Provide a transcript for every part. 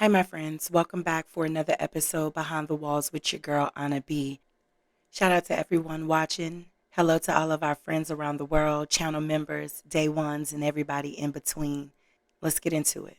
Hi, my friends. Welcome back for another episode Behind the Walls with your girl, Anna B. Shout out to everyone watching. Hello to all of our friends around the world, channel members, day ones, and everybody in between. Let's get into it.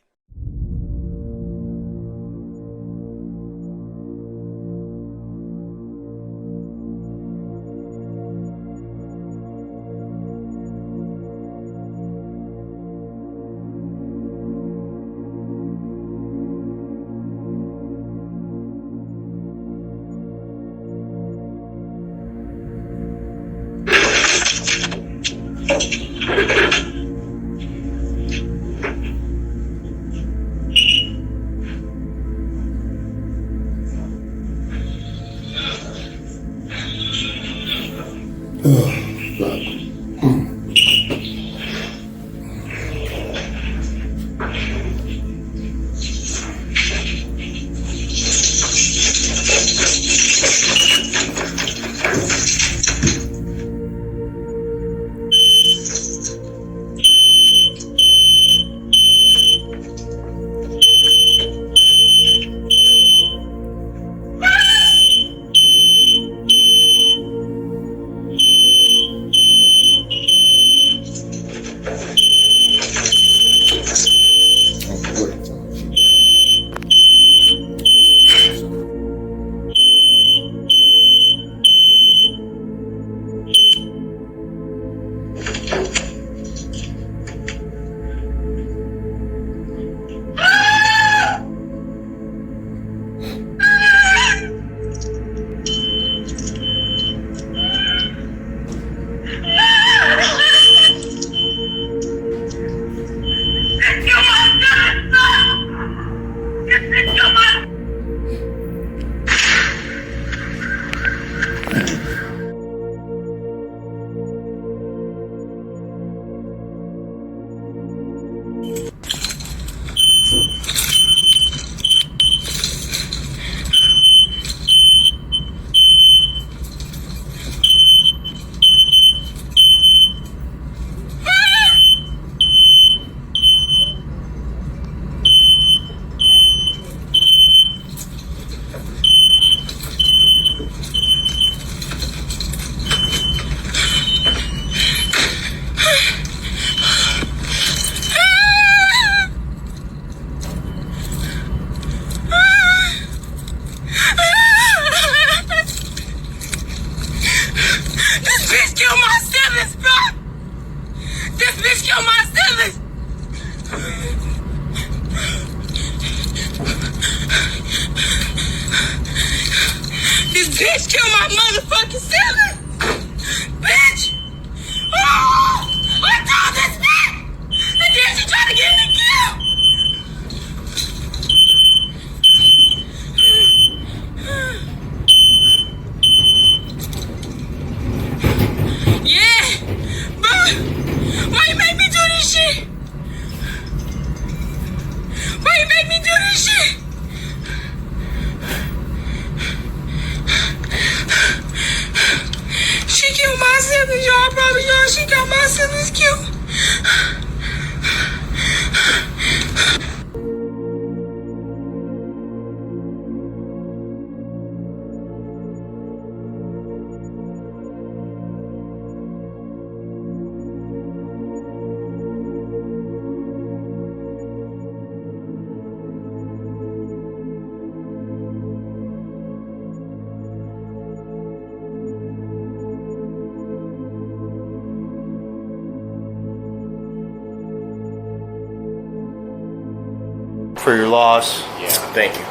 For your loss. Yeah, thank you.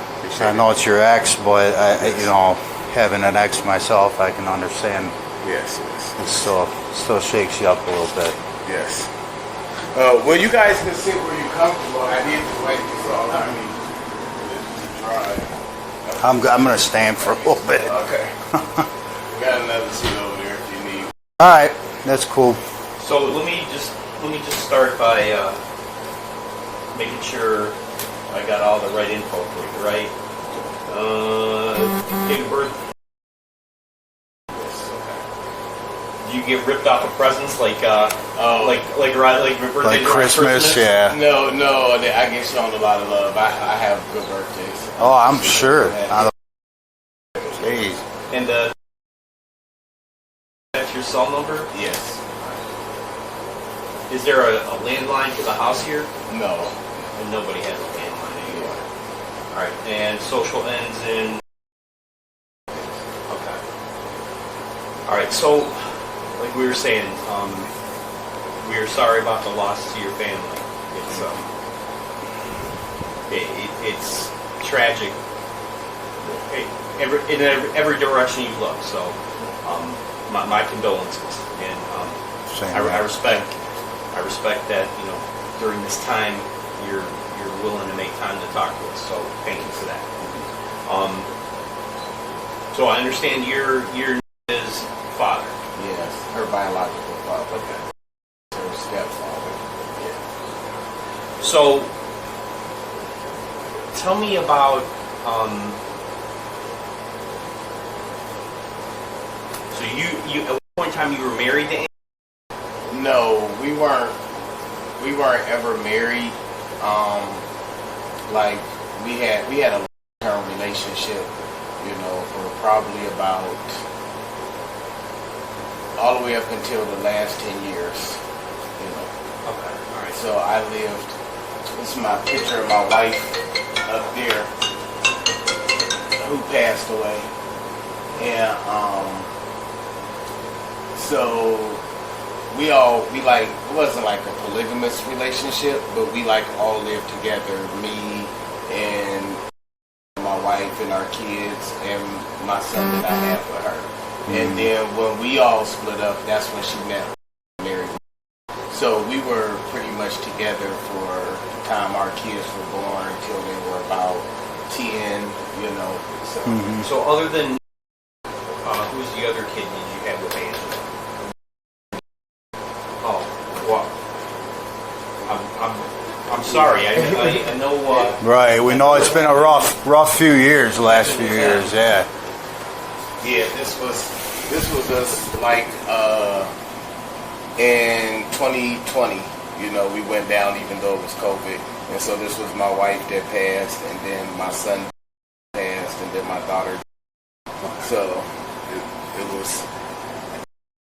I know it's your ex, but having an ex myself, I can understand. Yes. It still shakes you up a little bit. Yes. Well, you guys can sit where you're comfortable. I need to wipe this all out. All right. I'm gonna stand for a little bit. Okay. We got another seat over there if you need. All right, that's cool. So let me just start by making sure I got all the right info for you, right? Date of birth. Yes. Okay. Do you get ripped off of presents like your birthday, Like Christmas, yeah. No, I get shown a lot of love. I have good birthdays. Oh, I'm sure. Jeez. And that's your cell number? Yes. Is there a landline to the house here? No. And nobody has a landline anymore. All right. And social ends in. Okay. All right. So, like we were saying, we are sorry about the loss to your family. It's tragic. In every direction you look. So, my condolences, and I respect that during this time you're willing to make time to talk to us. So thank you for that. So I understand your is father. Yes, her biological father. Okay. Her stepfather. Yeah. So tell me about. So you at one point in time you were married to Anne? No, we weren't ever married. Like we had a long-term relationship, for probably about all the way up until the last 10 years. Okay. All right. So I lived. This is my picture of my wife up there, who passed away, and so we it wasn't like a polygamous relationship, but we all lived together, me and my wife and our kids and my son that I had with her. And then when we all split up, that's when she met married. So we were pretty much together for the time our kids were born until they were about 10, So, So other than who's the other kid that you had with Angela? Oh, well, I'm sorry. I know. Right, we know it's been a rough few years, the last few years, yeah. Yeah, this was us in 2020. We went down even though it was COVID, and so this was my wife that passed, and then my son passed, and then my daughter. So it was.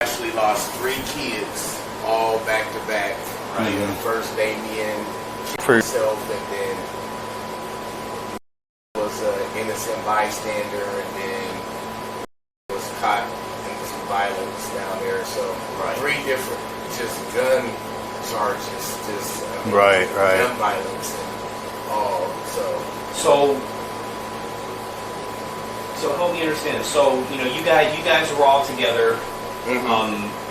Actually lost 3 kids all back to back. Right. First Damien, myself, and then was an innocent bystander, and then was caught in some violence down there. So 3 different just gun charges, right. gun violence and all. So help me understand. So you guys were all together.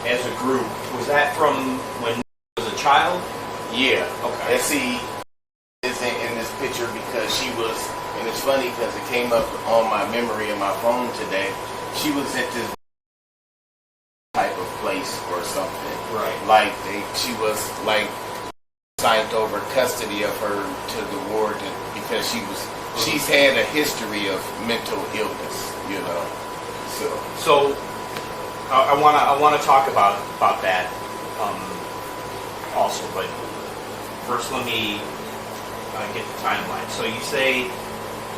As a group. Was that from when you was a child? Yeah. Okay. And see, isn't in this picture because she was, and it's funny because it came up on my memory in my phone today. She was at this type of place or something. Right. She was signed over custody of her to the warden because she's had a history of mental illness, So I want to talk about that also, but first let me get the timeline. So you say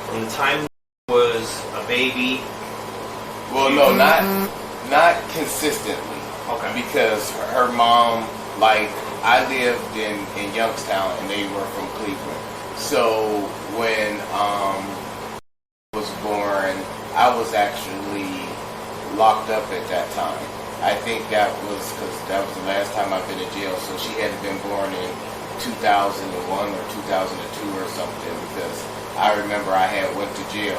from the time you was a baby. Well, no, not consistently. Okay. Because her mom, I lived in Youngstown and they were from Cleveland. So when I was born, I was actually locked up at that time. I think that was because that was the last time I've been in jail. So she had been born in 2001 or 2002 or something, because I remember I went to jail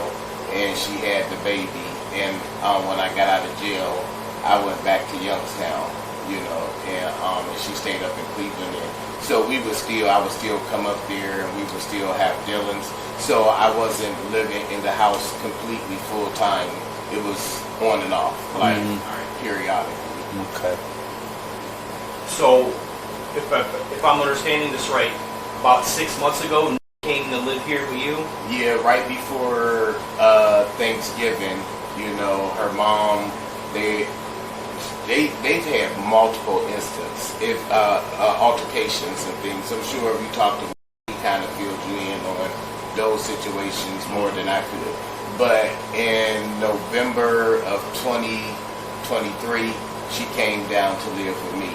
and she had the baby, and when I got out of jail, I went back to Youngstown, and she stayed up in Cleveland. And so I would still come up there, and we would still have dealings. So I wasn't living in the house completely full time. It was on and off, periodically. Okay. So, if I'm understanding this right, about 6 months ago, Nick came to live here with you? Yeah, right before Thanksgiving. Her mom, they've had multiple instances, if altercations and things. I'm sure if you talked to me, he kind of filled you in on those situations more than I could. But in November of 2023, she came down to live with me,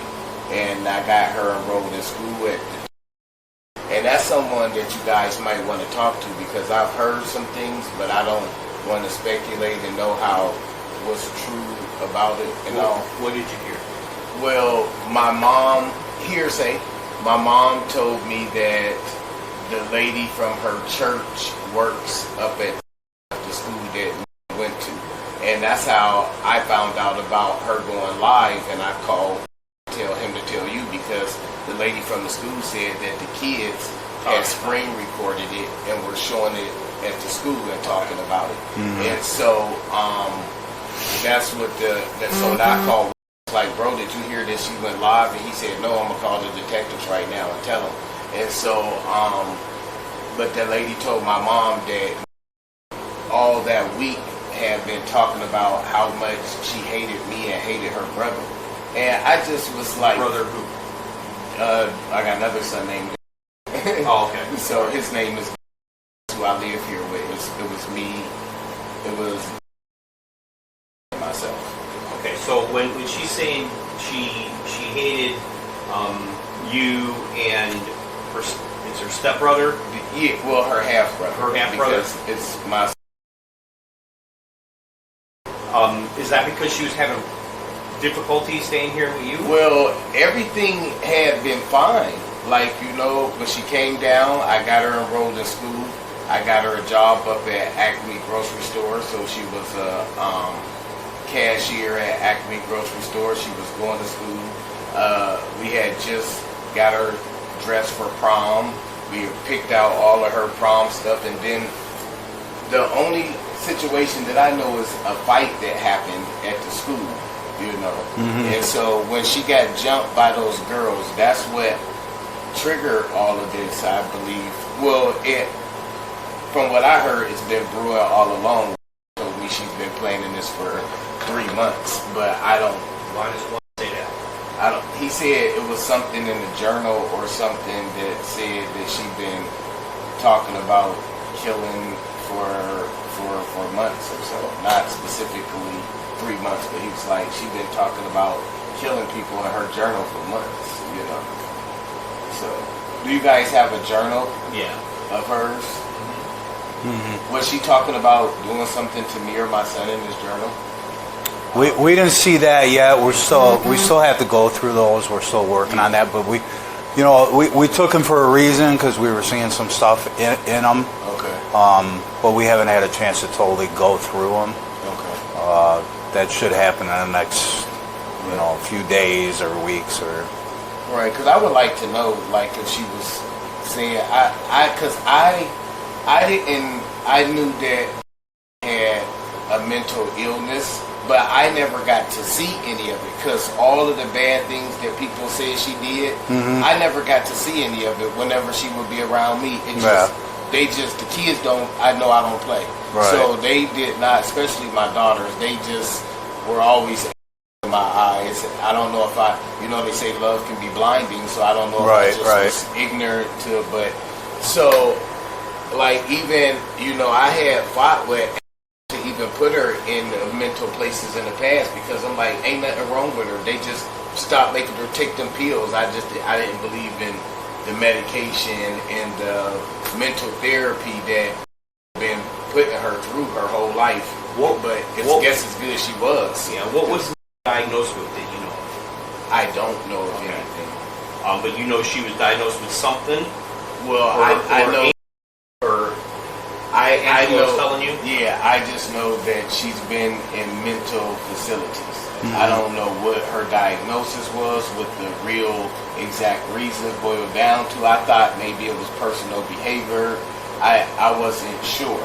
and I got her enrolled in school and that's someone that you guys might want to talk to, because I've heard some things, but I don't want to speculate and know what's true about it and all. What did you hear? Well, my mom, hearsay, my mom told me that the lady from her church works up at the school that we went to. And that's how I found out about her going live, and I called tell him to tell you, because the lady from the school said that the kids had screen recorded it and were showing it at the school and talking about it. And so that's what so I called, like, bro, did you hear this? She went live, and he said, no, I'm gonna call the detectives right now and tell them. And so but that lady told my mom that all that week had been talking about how much she hated me and hated her brother. And I just was like, Brother who? I got another son named Oh, okay. So his name is who I live here with. It was me. It was myself. Okay, so when she's saying she hated you and it's her stepbrother? Yeah, well, her half brother. Her half brother. Because it's my. Is that because she was having difficulty staying here with you? Well, everything had been fine. Like, when she came down, I got her enrolled in school. I got her a job up at Acme Grocery Store. So she was a cashier at Acme Grocery Store. She was going to school. We had just got her dressed for prom. We picked out all of her prom stuff. And then the only situation that I know is a fight that happened at the school. And so when she got jumped by those girls, that's what triggered all of this, I believe. Well, from what I heard, it's been brewing all along. She told me she's been planning this for 3 months, but I don't. Why does one say that? He said it was something in the journal or something that said that she'd been talking about killing for months or so. Not specifically 3 months, but he was like, she'd been talking about killing people in her journal for months, So, do you guys have a journal? Yeah. Of hers? Was she talking about doing something to me or my son in this journal? We didn't see that yet. We still have to go through those. We're still working on that, but we took them for a reason, because we were seeing some stuff in them. Okay. But we haven't had a chance to totally go through them. Okay. That should happen in the next, few days or weeks or. Right, because I would like to know, like, if she was saying, because I knew that she had a mental illness, but I never got to see any of it, because all of the bad things that people said she did, I never got to see any of it whenever she would be around me. The kids I know I don't play. Right. So they did not, especially my daughters, they just were always in my eyes. I don't know if they say love can be blinding, so I don't know if I just was ignorant to, but so, like, even, I had fought with to even put her in mental places in the past, because I'm like, ain't nothing wrong with her. They just stopped making her take them pills. I didn't believe in the medication and the mental therapy that been putting her through her whole life. But I guess as good as she was. Yeah. What was diagnosed with that you know? I don't know of anything. But she was diagnosed with something. Well, I know. I know. Was telling you? Yeah, I just know that she's been in mental facilities. I don't know what her diagnosis was, what the real exact reason boiled down to. I thought maybe it was personal behavior. I wasn't sure,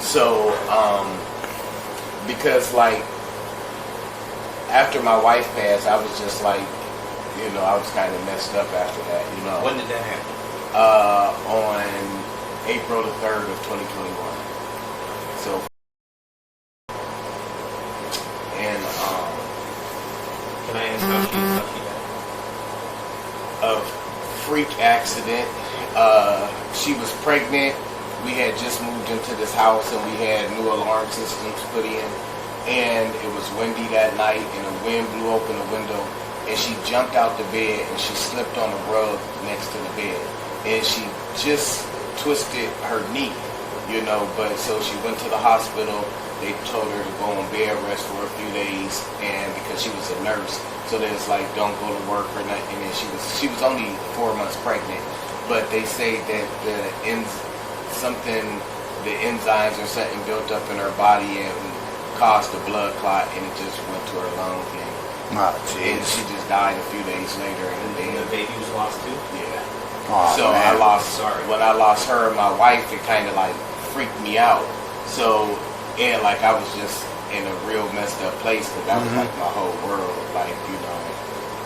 So, because, like, after my wife passed, I was just like, I was kind of messed up after that, When did that happen? On April the 3rd of 2021. So, and freak accident. She was pregnant. We had just moved into this house and we had new alarm systems put in. And it was windy that night and the wind blew open the window. And she jumped out the bed and she slipped on the rug next to the bed. And she just twisted her knee, you know. But so she went to the hospital. They told her to go on bed rest for a few days, and because she was a nurse, so they was like, don't go to work or nothing. And she was only 4 months pregnant, but they say that the enzymes or something built up in her body and caused a blood clot, and it just went to her lung, and she just died a few days later. And the baby was lost too. Yeah. Oh, so man. When I lost her, my wife, it kind of like freaked me out. So. And like I was just in a real messed up place because that was like my whole world. Like, you know,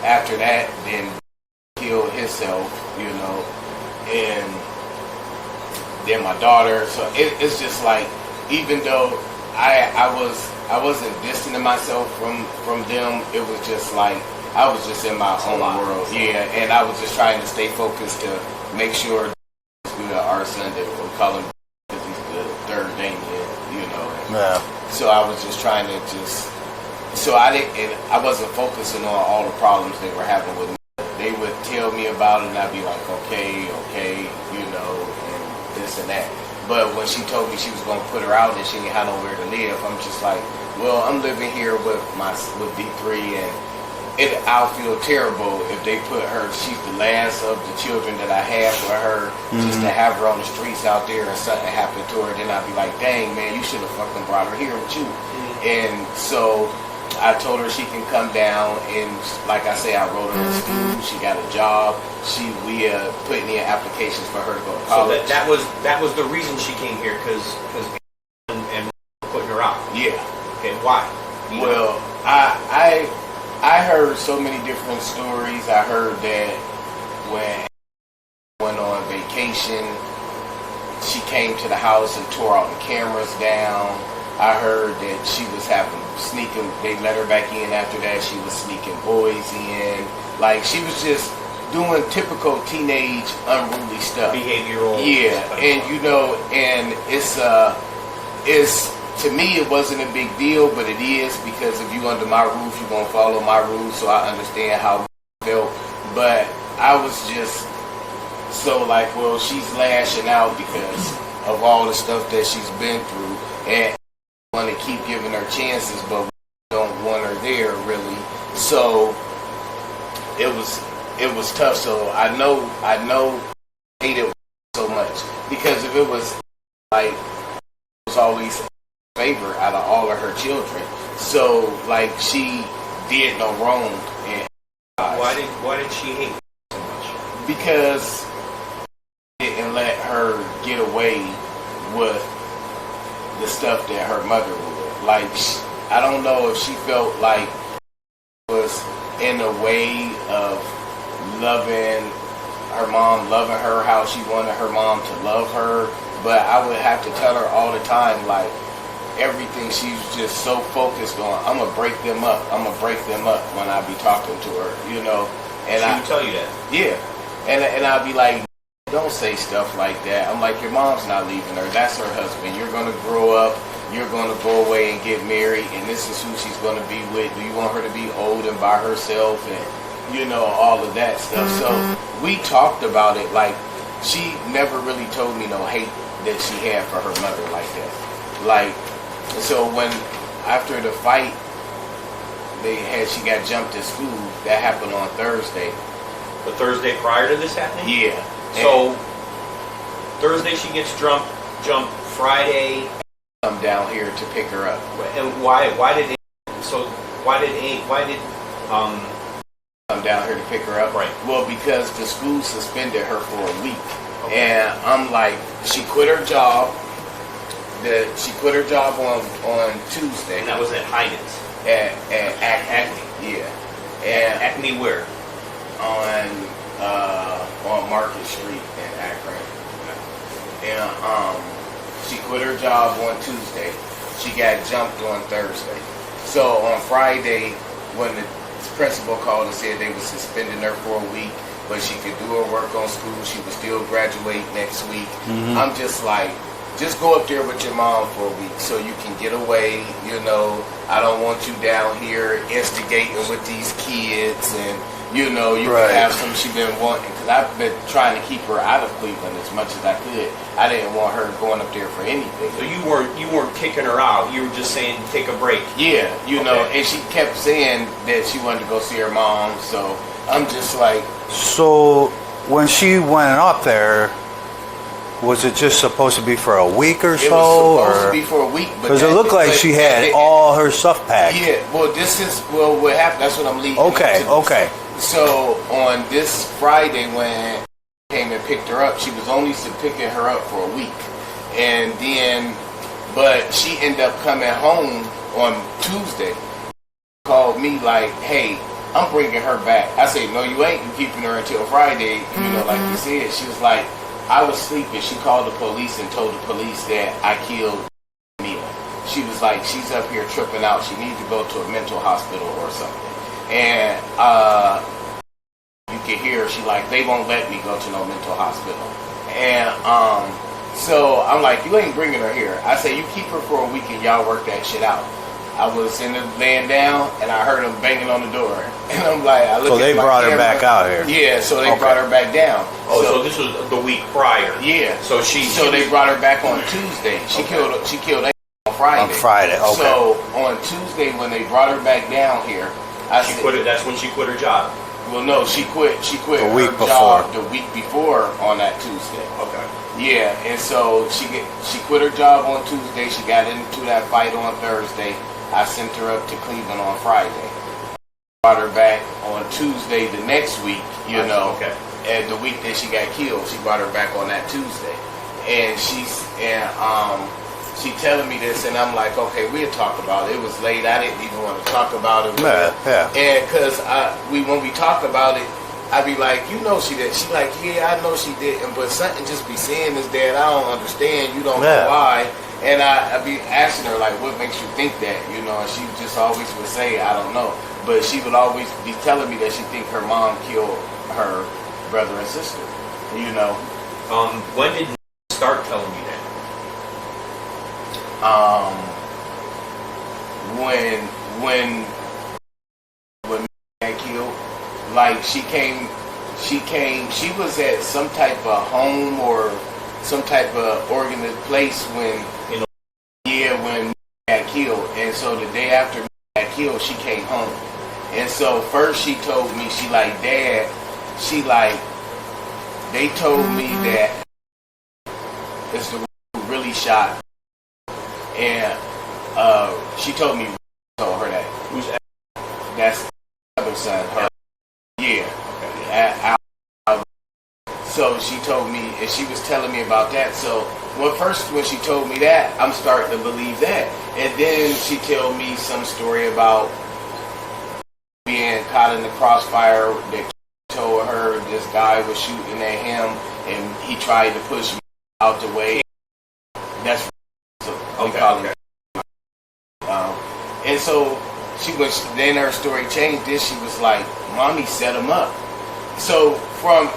after that, then killed himself, you know, and then my daughter. So it's just like, even though I wasn't distancing myself from them, it was just like I was just in my own world. Yeah, and I was just trying to stay focused to make sure our son that we call him because he's the third Damien. Yeah. So I was just trying to I wasn't focusing on all the problems they were having with me. They would tell me about it and I'd be like, okay, you know, and this and that. But when she told me she was going to put her out and she didn't have nowhere to live, I'm just like, well, I'm living here with D3 and I'll feel terrible if they put her, she's the last of the children that I had for her, just to have her on the streets out there and something happened to her, then I'd be like, dang, man, you should have fucking brought her here with you. And so I told her she can come down, and like I say, I wrote her to school, she got a job, we put in applications for her to go to college. So that was the reason she came here, because and putting her out. Yeah. Okay, why? Well, I heard so many different stories. I heard that when I went on vacation, she came to the house and tore all the cameras down. I heard that she was sneaking, they let her back in after that, she was sneaking boys in. Like, she was just doing typical teenage unruly stuff. Behavioral. Yeah, and you know, and it's to me, it wasn't a big deal, but it is, because if you under my roof, you're going to follow my rules, so I understand how I felt. But I was just so like, well, she's lashing out because of all the stuff that she's been through, and I want to keep giving her chances, but we don't want her there, really. So it was tough. So I know I hated so much, because if it was like, it was always favorite out of all of her children, so like she did no wrong. And why did she hate so much? Because it didn't let her get away with the stuff that her mother would. Like, I don't know if she felt like it was in a way of loving her mom, loving her how she wanted her mom to love her, but I would have to tell her all the time, like, everything she's just so focused on, I'm gonna break them up when I be talking to her, you know. And she would tell you that. Yeah. And I'd be like, don't say stuff like that. I'm like, your mom's not leaving her, that's her husband. You're gonna grow up, you're gonna go away and get married, and this is who she's gonna be with. Do you want her to be old and by herself, and you know, all of that stuff. So we talked about it. Like, she never really told me no hate that she had for her mother like that. Like, so when, after the fight, she got jumped at school. That happened on Thursday. The Thursday prior to this happening? Yeah. So, Thursday she gets jumped, Friday. Come down here to pick her up. And why did come down here to pick her up? Right. Well, because the school suspended her for a week. Okay. And I'm like, she quit her job. She quit her job on Tuesday. And that was at Hyden's. At Acme. Yeah. And Acme where? On Market Street in Akron. And she quit her job on Tuesday. She got jumped on Thursday. So on Friday, when the principal called and said they were suspending her for a week, but she could do her work on school. She would still graduate next week. I'm just like, just go up there with your mom for a week so you can get away. You know, I don't want you down here instigating with these kids, and you know, you can have some she been wanting. Because I've been trying to keep her out of Cleveland as much as I could. I didn't want her going up there for anything. So you weren't kicking her out. You were just saying take a break. Yeah, you know, and she kept saying that she wanted to go see her mom. So I'm just like. So when she went up there, was it just supposed to be for a week or so? It was supposed to be for a week. Because it looked like she had all her stuff packed. Yeah, well, what happened, that's what I'm leading. Okay. So on this Friday when I came and picked her up, she was only picking her up for a week. And then, but she ended up coming home on Tuesday. Called me like, hey, I'm bringing her back. I said, no, you ain't. You keeping her until Friday. You know, like you said. She was like, I was sleeping. She called the police and told the police that I killed Mia. She was like, she's up here tripping out. She needs to go to a mental hospital or something. And you can hear her. She like, they won't let me go to no mental hospital. And so I'm like, you ain't bringing her here. I say, you keep her for a week and y'all work that shit out. I was laying down and I heard them banging on the door. And I'm like, I look so they brought her back out here. Yeah, so they brought her back down. Oh, so this was the week prior. Yeah. So they brought her back on Tuesday. She killed on Friday. On Friday, okay. So on Tuesday when they brought her back down here, that's when she quit her job. Well, no, she quit the week her job the week before on that Tuesday. Okay. Yeah, and so she quit her job on Tuesday. She got into that fight on Thursday. I sent her up to Cleveland on Friday. Brought her back on Tuesday the next week, you know. Okay. And the week that she got killed, she brought her back on that Tuesday. And she telling me this, and I'm like, okay, we'll talk about it. It was late. I didn't even want to talk about it. Yeah. And because when we talk about it, I be like, you know she did. She like, yeah, I know she didn't, but something just be saying is that I don't understand. You don't know why. And I be asking her, like, what makes you think that, you know? And she just always would say, I don't know. But she would always be telling me that she think her mom killed her brother and sister, you know? When did you start telling me that? When got killed, like she was at some type of home or some type of organized place when when got killed. And so the day after got killed, she came home. And so first she told me, she like, Dad, she like, they told me that it's the who really shot. And she told me, told her that. Who's that? That's the other son. Her. Yeah. Okay. So she told me, and she was telling me about that. So when she told me that, I'm starting to believe that. And then she told me some story about being caught in the crossfire. That told her this guy was shooting at him, and he tried to push me out the way. That's okay. And so then her story changed. Then she was like, Mommy set him up. So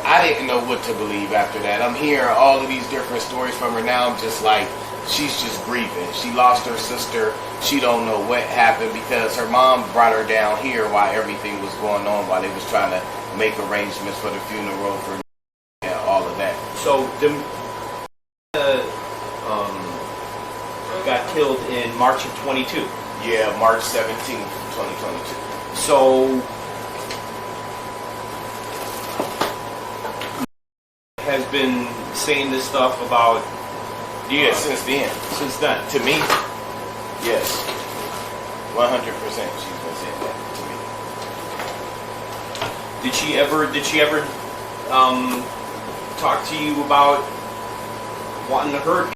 I didn't know what to believe after that. I'm hearing all of these different stories from her now. I'm just like, she's just grieving. She lost her sister. She don't know what happened because her mom brought her down here while everything was going on, while they was trying to make arrangements for the funeral, for all of that. So got killed in March of 22. Yeah, March 17th, 2022. So has been saying this stuff about since then. Since then. To me, yes. 100% she's been saying that to me. Did she ever talk to you about wanting to hurt?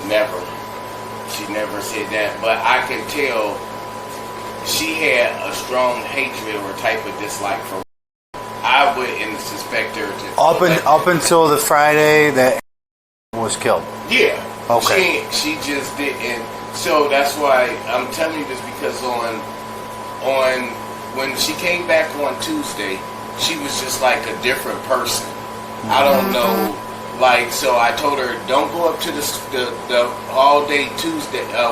Never. She never said that, but I can tell she had a strong hatred or type of dislike for. I wouldn't suspect her to. Up until the Friday that was killed. Yeah. Okay. She just didn't. So that's why I'm telling you this, because on when she came back on Tuesday, she was just like a different person. I don't know. Like, so I told her, don't go up to the all day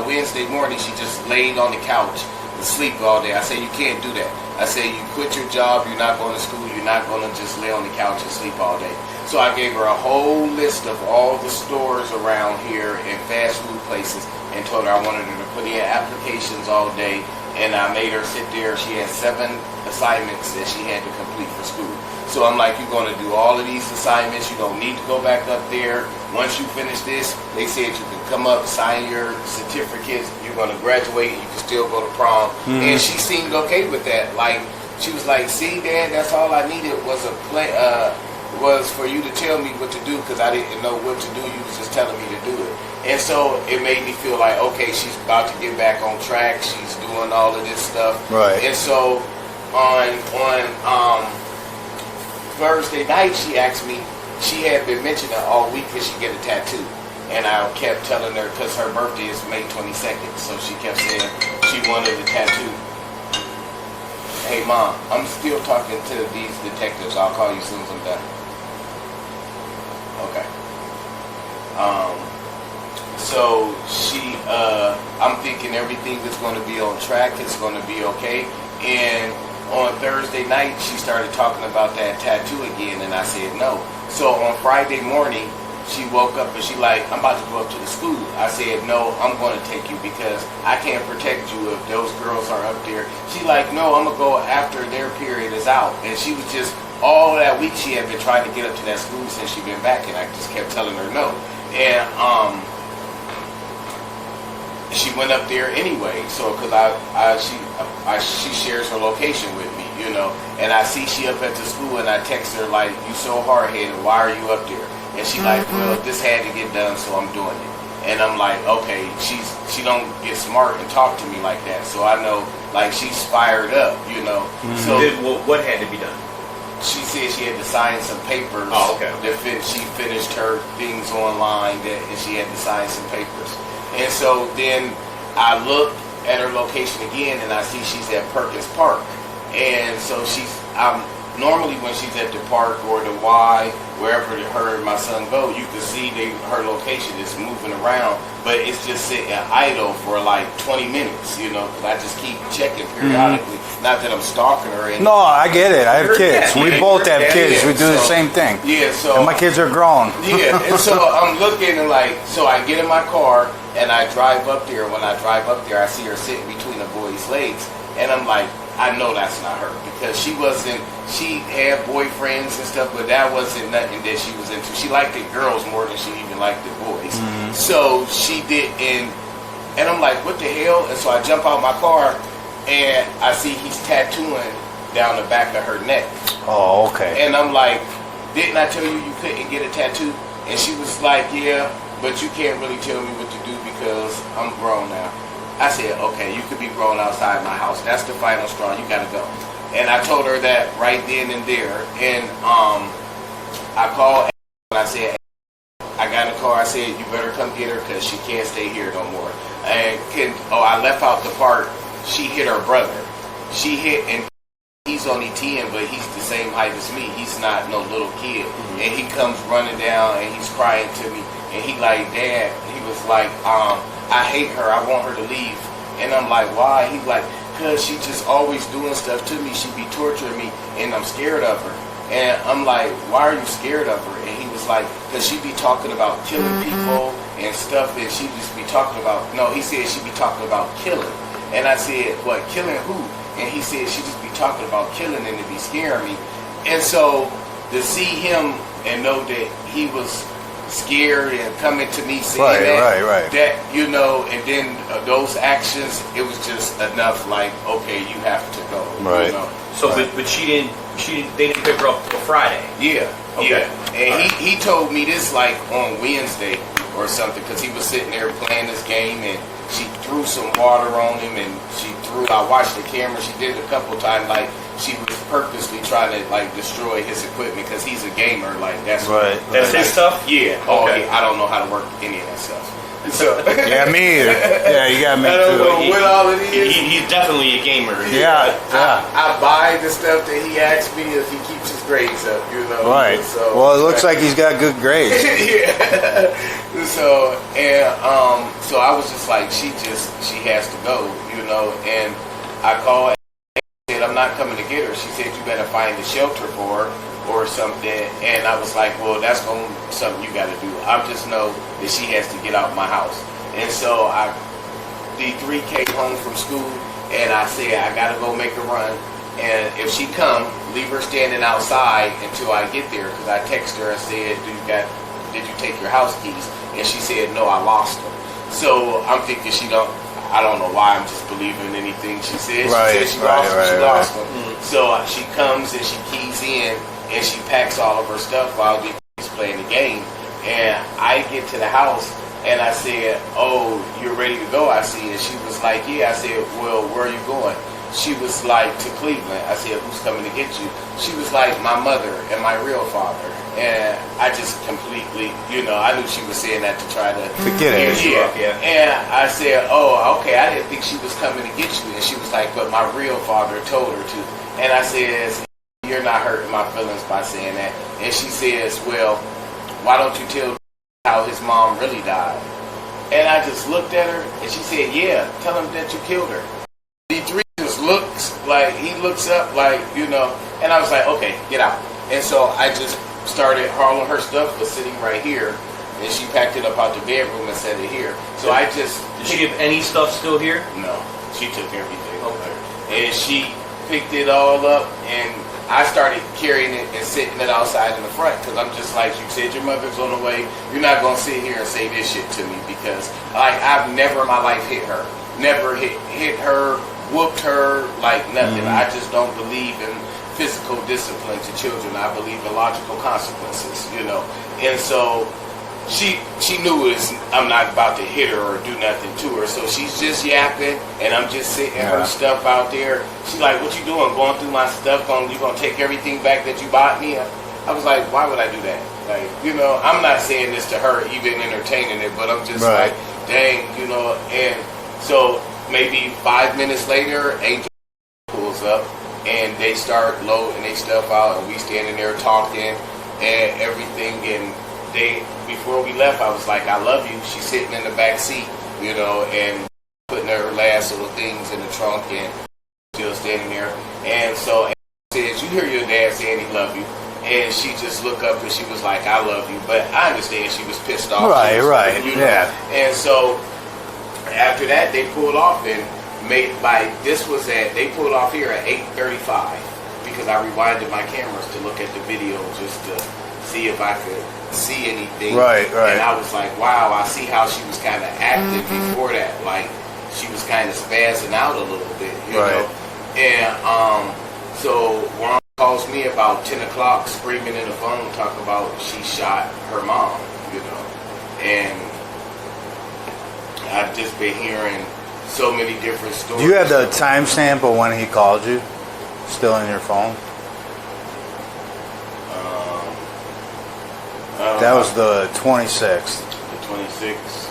Wednesday morning. She just laid on the couch and sleep all day. I said, you can't do that. I said, you quit your job. You're not going to school. You're not going to just lay on the couch and sleep all day. So I gave her a whole list of all the stores around here and fast food places and told her I wanted her to put in applications all day. And I made her sit there. She had 7 assignments that she had to complete for school. So I'm like, you're going to do all of these assignments. You don't need to go back up there. Once you finish this, they said you can come up, sign your certificates. You're going to graduate and you can still go to prom. And she seemed okay with that. Like, she was like, see, Dad, that's all I needed was was for you to tell me what to do, because I didn't know what to do. You was just telling me to do it. And so it made me feel like, okay, she's about to get back on track. She's doing all of this stuff. Right. And so on Thursday night, she asked me, she had been mentioning all week that she get a tattoo. And I kept telling her, because her birthday is May 22nd, so she kept saying she wanted a tattoo. Hey, Mom, I'm still talking to these detectives. I'll call you as soon as I'm done. Okay. So I'm thinking everything is going to be on track. It's going to be okay. And on Thursday night, she started talking about that tattoo again, and I said no. So on Friday morning, she woke up and she like, I'm about to go up to the school. I said, no, I'm going to take you because I can't protect you if those girls are up there. She like, no, I'm going to go after their period is out. And she was just, all that week she had been trying to get up to that school since she'd been back, and I just kept telling her no. And she went up there anyway. So because she shares her location with me, you know, and I see she up at the school, and I text her like, you so hard-headed, why are you up there? And she like, well, this had to get done, so I'm doing it. And I'm like, okay, she don't get smart and talk to me like that, so I know like she's fired up, you know. So what had to be done? She said she had to sign some papers. Oh, okay. She finished her things online, and she had to sign some papers. And so then I look at her location again, and I see she's at Perkins Park. And so normally when she's at the park or the Y, wherever her and my son go, you can see her location is moving around, but it's just sitting idle for like 20 minutes, you know, because I just keep checking periodically. Not that I'm stalking her. No, I get it. I have kids. We both have kids. We do the same thing. Yeah, so. And my kids are grown. Yeah, and so I'm looking and like, so I get in my car and I drive up there. When I drive up there, I see her sitting between a boy's legs, and I'm like, I know that's not her, because she had boyfriends and stuff, but that wasn't nothing that she was into. She liked the girls more than she even liked the boys. So she didn't, and I'm like, what the hell? And so I jump out my car, and I see he's tattooing down the back of her neck. Oh, okay. And I'm like, didn't I tell you couldn't get a tattoo? And she was like, yeah, but you can't really tell me what to do because I'm grown now. I said, okay, you could be grown outside my house. That's the final straw. You got to go. And I told her that right then and there. And I called and I said, I got in the car. I said, you better come get her because she can't stay here no more. And I left out the part. She hit her brother. She hit, and he's only 10, but he's the same height as me. He's not no little kid. And he comes running down and he's crying to me. And he like, Dad, he was like, I hate her. I want her to leave. And I'm like, why? He's like, because she just always doing stuff to me. She be torturing me, and I'm scared of her. And I'm like, why are you scared of her? And he was like, because she be talking about killing people and stuff, and she just be talking about, no, he said she be talking about killing. And I said, what, killing who? And he said she just be talking about killing, and it be scaring me. And so to see him and know that he was scared and coming to me saying that, you know, and then those actions, it was just enough. Like, okay, you have to go. Right. You know? So, but they didn't pick her up till Friday. Yeah. Okay. Yeah. And he told me this like on Wednesday or something, because he was sitting there playing this game, and she threw some water on him, and I watched the camera. She did it a couple times, like she was purposely trying to like destroy his equipment because he's a gamer. Like that's right. That's his stuff. Yeah. Okay. I don't know how to work any of that stuff. So Yeah, me either. Yeah, you got me I don't know too. what all it is. He's definitely a gamer. Yeah, yeah. I buy the stuff that he asks me if he keeps his grades up, you know. Right. So, Well, it looks like he's got good grades. yeah. So so I was just like, she has to go, you know. And I called and said, I'm not coming to get her. She said, you better find a shelter for her or something. And I was like, well, that's something you got to do. I just know that she has to get out of my house. And so D3 came home from school, and I said, I got to go make a run. And if she come, leave her standing outside until I get there. Because I texted her and said, did you take your house keys? And she said, no, I lost them. So I'm thinking I don't know why I'm just believing anything she said. Right, She said she lost them. Mm-hmm. So she comes and she keys in and she packs all of her stuff while she's playing the game. And I get to the house and I said, oh, you're ready to go, I see. And she was like, yeah. I said, well, where are you going? She was like, to Cleveland. I said, who's coming to get you? She was like, my mother and my real father. And I just completely, you know, I knew she was saying that to try to get it. Yeah. And I said, oh, okay, I didn't think she was coming to get you. And she was like, but my real father told her to. And I said, you're not hurting my feelings by saying that. And she says, well, why don't you tell how his mom really died? And I just looked at her and she said, yeah, tell him that you killed her. D3 just looks up like, you know, and I was like, okay, get out. And so I just started, all of her stuff was sitting right here, and she packed it up out the bedroom and set it here. So I just... Did she have any stuff still here? No, she took everything. Okay. And she picked it all up, and I started carrying it and sitting it outside in the front, because I'm just like, you said your mother's on the way. You're not going to sit here and say this shit to me, because I've never in my life hit her. Never hit her, whooped her, like nothing. Mm-hmm. I just don't believe in physical discipline to children. I believe in logical consequences, you know. And so she knew I'm not about to hit her or do nothing to her. So she's just yapping, and I'm just sitting her stuff out there. She's like, what you doing? Going through my stuff? You gonna take everything back that you bought me? I was like, why would I do that? Like, you know, I'm not saying this to her, even entertaining it, but I'm just like, dang, you know. And so maybe 5 minutes later, Angel pulls up, and they start loading their stuff out, and we standing there talking and everything. And before we left, I was like, I love you. She's sitting in the back seat, you know, and putting her last little things in the trunk, and still standing there. And so Angel says, you hear your dad saying he love you. And she just looked up and she was like, I love you. But I understand she was pissed off. Right, you know? yeah. And so after that, they pulled off, and they pulled off here at 8:35, because I rewinded my cameras to look at the video just to see if I could see anything. Right. And I was like, wow, I see how she was kind of acting before that. Like, she was kind of spazzing out a little bit, you know. And so Ron calls me about 10 o'clock, screaming in the phone, talking about she shot her mom, you know. And I've just been hearing so many different stories. Do you have the timestamp of when he called you still in your phone? That was the 26th. The 26th.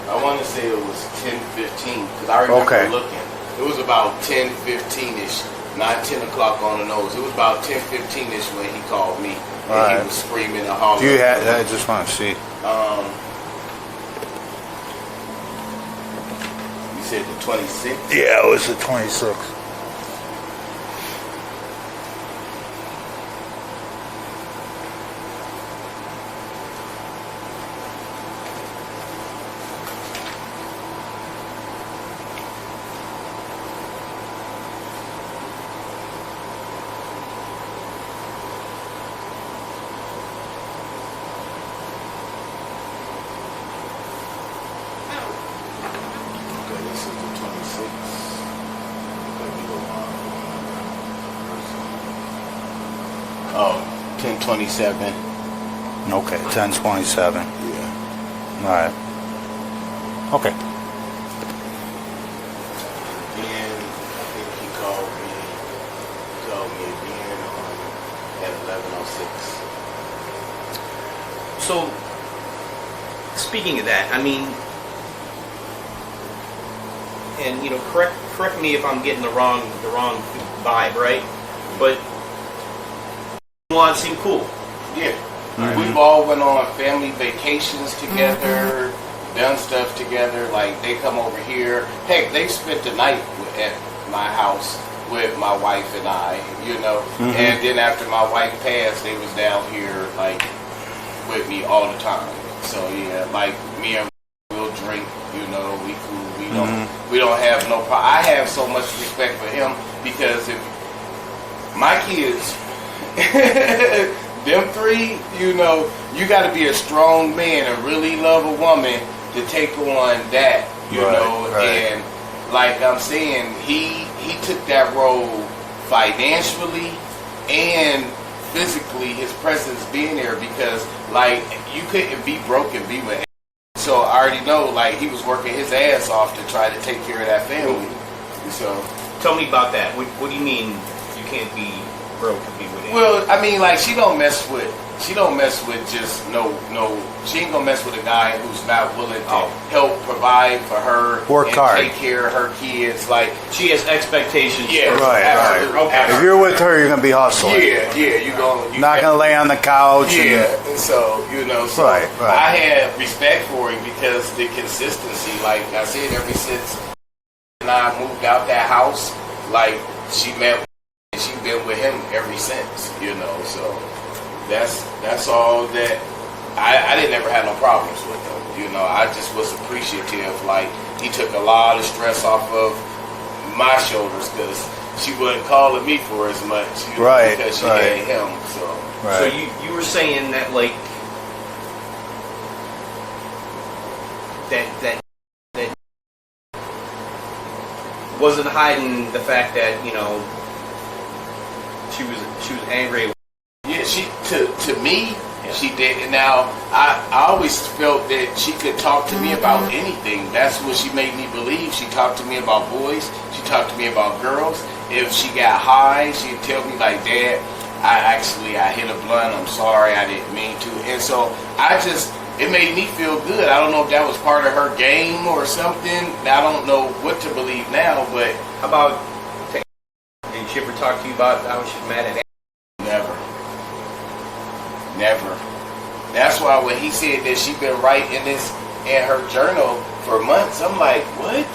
I want to say it was 10:15, because I remember looking. It was about 10:15-ish, not 10 o'clock on the nose. It was about 10:15-ish when he called me. And he was screaming and hollering. Do you have? I just want to see. You said the 26th? Yeah, it was the 26th. Oh, 10:27. Okay, 10:27. Yeah. All right. Okay. And I think he called me again at 11:06. So, speaking of that, I mean, and correct me if I'm getting the wrong vibe, right? But seem cool. Yeah. We've all went on family vacations together, done stuff together. Like, they come over here. Heck, they spent the night at my house with my wife and I, And then after my wife passed, they was down here, like, with me all the time. So, yeah, like, me and we'll drink, we cool. We don't have no problem. I have so much respect for him because if my kids... them three, you got to be a strong man and really love a woman to take on that, Right. And like I'm saying, he took that role financially and physically, his presence being there, because like you couldn't be broke and be with. So I already know, like, he was working his ass off to try to take care of that family. So tell me about that. What do you mean you can't be broke and be with him? Well, I mean, like, she don't mess with just no. She ain't gonna mess with a guy who's not willing to help provide for her, work and hard, take care of her kids. Like, she has expectations. Yeah, right. Okay. If you're with her, you're gonna be hustling. Yeah, you're not gonna lay on the couch. Yeah, and so so right. I had respect for him because the consistency. Like I said, ever since I moved out that house, like, she met. She's been with him ever since, so that's all that I didn't ever have no problems with him, I just was appreciative. Like, he took a lot of stress off of my shoulders because she wasn't calling me for as much, because she had him. So you were saying that, like, that wasn't hiding the fact that she was angry. Yeah, to me, she did. And now I always felt that she could talk to me about anything. That's what she made me believe. She talked to me about boys. She talked to me about girls. If she got high, she'd tell me, like, Dad, I hit a blunt. I'm sorry, I didn't mean to. And so it made me feel good. I don't know if that was part of her game or something. I don't know what to believe now, but how about, did she ever talk to you about how she's mad at? Never. That's why when he said that she'd been writing this in her journal for months, I'm like, what?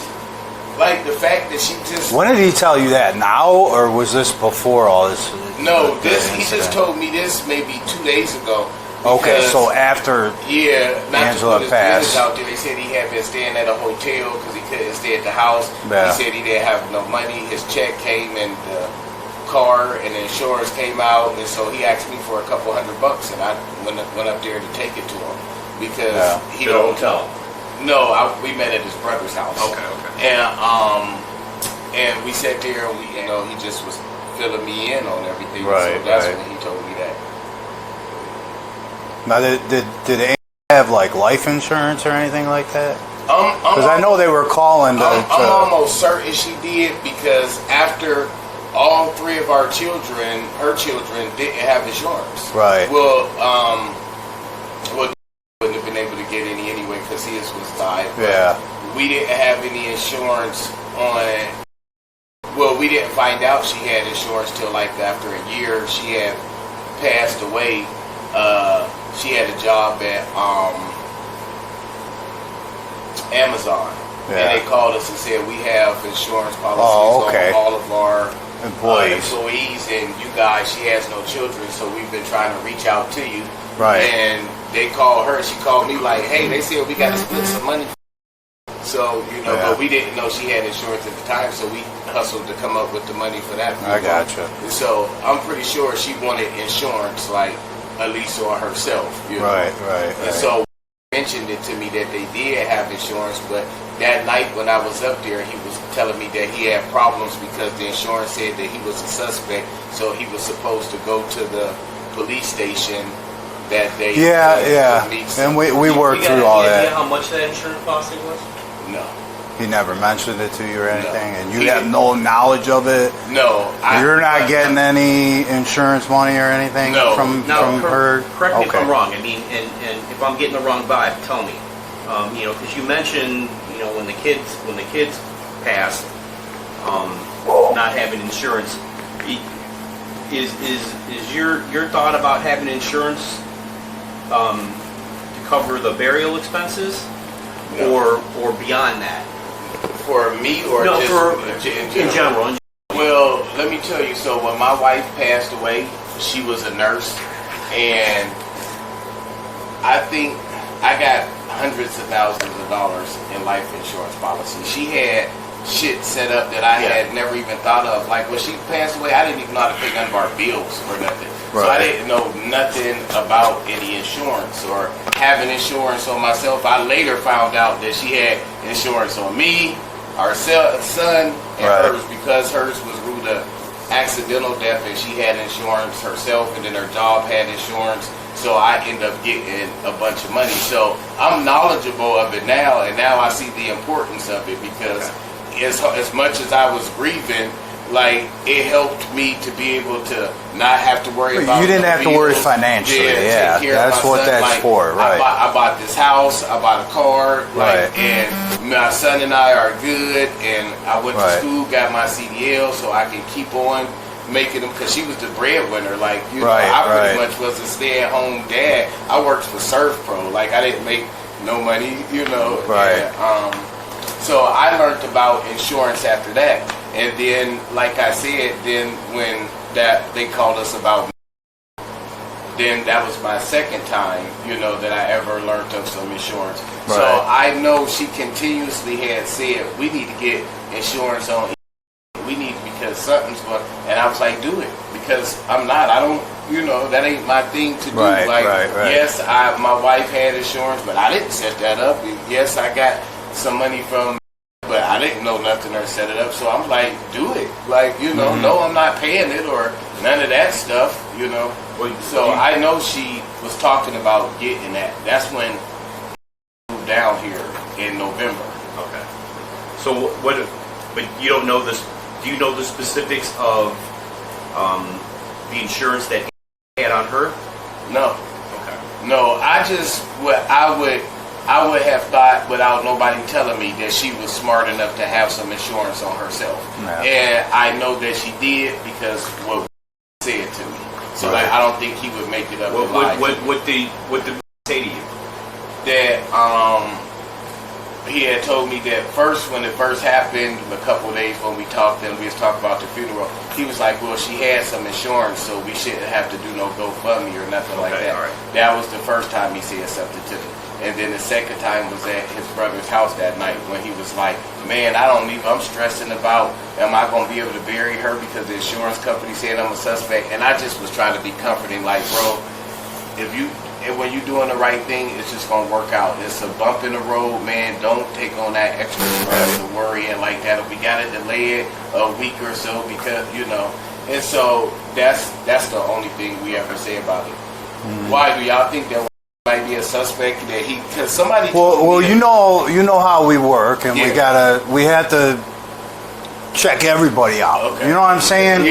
Like, the fact that she just... When did he tell you that? Now, or was this before all this? No, he just told me this maybe 2 days ago. Okay, so after Angela passed. Out there, they said he had been staying at a hotel because he couldn't stay at the house. Yeah. He said he didn't have no money. His check came and the car and the insurance came out, and so he asked me for a couple $100, and I went up there to take it to him because he don't hotel. No, we met at his brother's house. Okay. And we sat there, and he just was filling me in on everything. Right. So that's when he told me that. Now, did they have, like, life insurance or anything like that? Because I know they were calling to... I'm almost certain she did, because after all three of her children didn't have insurance. Right. Well, wouldn't have been able to get any anyway because his was died. Yeah. We didn't have any insurance on... Well, we didn't find out she had insurance till, like, after a year. She had passed away. She had a job at Amazon, and they called us and said we have insurance policies on all of our employees, and you guys. She has no children, so we've been trying to reach out to you. Right. And they called her. She called me like, "Hey, they said we got to split some money." So but we didn't know she had insurance at the time, so we hustled to come up with the money for that. I gotcha. So I'm pretty sure she wanted insurance, like, at least on herself. Right. And so mentioned it to me that they did have insurance, but that night when I was up there, he was telling me that he had problems because the insurance said that he was a suspect, so he was supposed to go to the police station that day. Yeah. And we worked through all that. How much that insurance policy was? No. He never mentioned it to you or anything, and you have no knowledge of it. No, You're not getting any insurance money or anything from her. Correct me if I'm wrong. I mean, and if I'm getting the wrong vibe, tell me. You know, because you mentioned, you know, when the kids passed, not having insurance. Is your thought about having insurance to cover the burial expenses, or beyond that? For me, or no, just in general? Well, let me tell you. So when my wife passed away, she was a nurse, and I think I got hundreds of thousands of dollars in life insurance policy. She had shit set up that I had never even thought of. Like when she passed away, I didn't even know how to pay none of our bills or nothing. Right. So I didn't know nothing about any insurance or having insurance on myself. I later found out that she had insurance on me, our son, and hers, because hers was ruled a accidental death, and she had insurance herself, and then her job had insurance. So I end up getting a bunch of money. So I'm knowledgeable of it now, and now I see the importance of it, because as much as I was grieving, like, it helped me to be able to not have to worry about. You didn't have to worry financially. Yeah, that's what that's for, right? I bought this house. I bought a car, like, and my son and I are good. And I went to school, got my CDL, so I can keep on making them, because she was the breadwinner. Like, you know, I pretty much was a stay-at-home dad. I worked for Surf Pro. Like, I didn't make no money, you know. And, so I learned about insurance after that. And then, like I said, then when they called us about, then that was my second time, you know, that I ever learned of some insurance. So I know she continuously had said, we need to get insurance on. We need, because something's going. And I was like, do it, because I don't, you know, that ain't my thing to do. Yes, my wife had insurance, but I didn't set that up. Yes, I got some money from, but I didn't know nothing or set it up. So I'm like, do it. Like, you know, no, I'm not paying it or none of that stuff, you know. So I know she was talking about getting that. That's when I moved down here in November. Okay. So but you don't know this. Do you know the specifics of the insurance that he had on her? No. Okay. No, I would have thought, without nobody telling me, that she was smart enough to have some insurance on herself. And I know that she did, because what he said to me. So like, I don't think he would make it up. What did he say to you? That he had told me that when it first happened, a couple of days when we talked, and we was talking about the funeral, he was like, well, she had some insurance, so we shouldn't have to do no GoFundMe or nothing like that. That was the first time he said something to me. And then the second time was at his brother's house that night, when he was like, man, I'm stressing about, am I going to be able to bury her because the insurance company said I'm a suspect? And I just was trying to be comforting, like, bro, when you're doing the right thing, it's just going to work out. It's a bump in the road, man. Don't take on that extra stress or worrying like that. If we got to delay it a week or so, because, you know. And so that's the only thing we ever say about it. Why do y'all think that might be a suspect, that he, because somebody you know how we work, and we have to check everybody out. You know what I'm saying?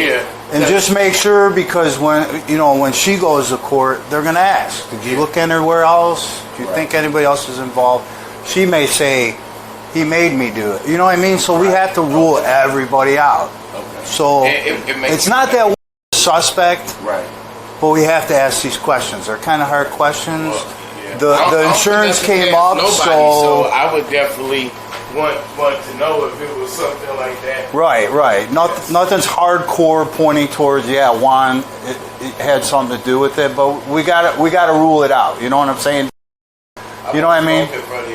And just make sure, because when she goes to court, they're gonna ask, did you look anywhere else? Do you think anybody else is involved? She may say, he made me do it. You know what I mean? So we have to rule everybody out. So it's not that we're a suspect, but we have to ask these questions. They're kind of hard questions. The insurance came up, so I would definitely want to know if it was something like that. Right. Nothing's hardcore pointing towards Juan it had something to do with it, but we gotta rule it out. You know what I'm saying? You know what I mean?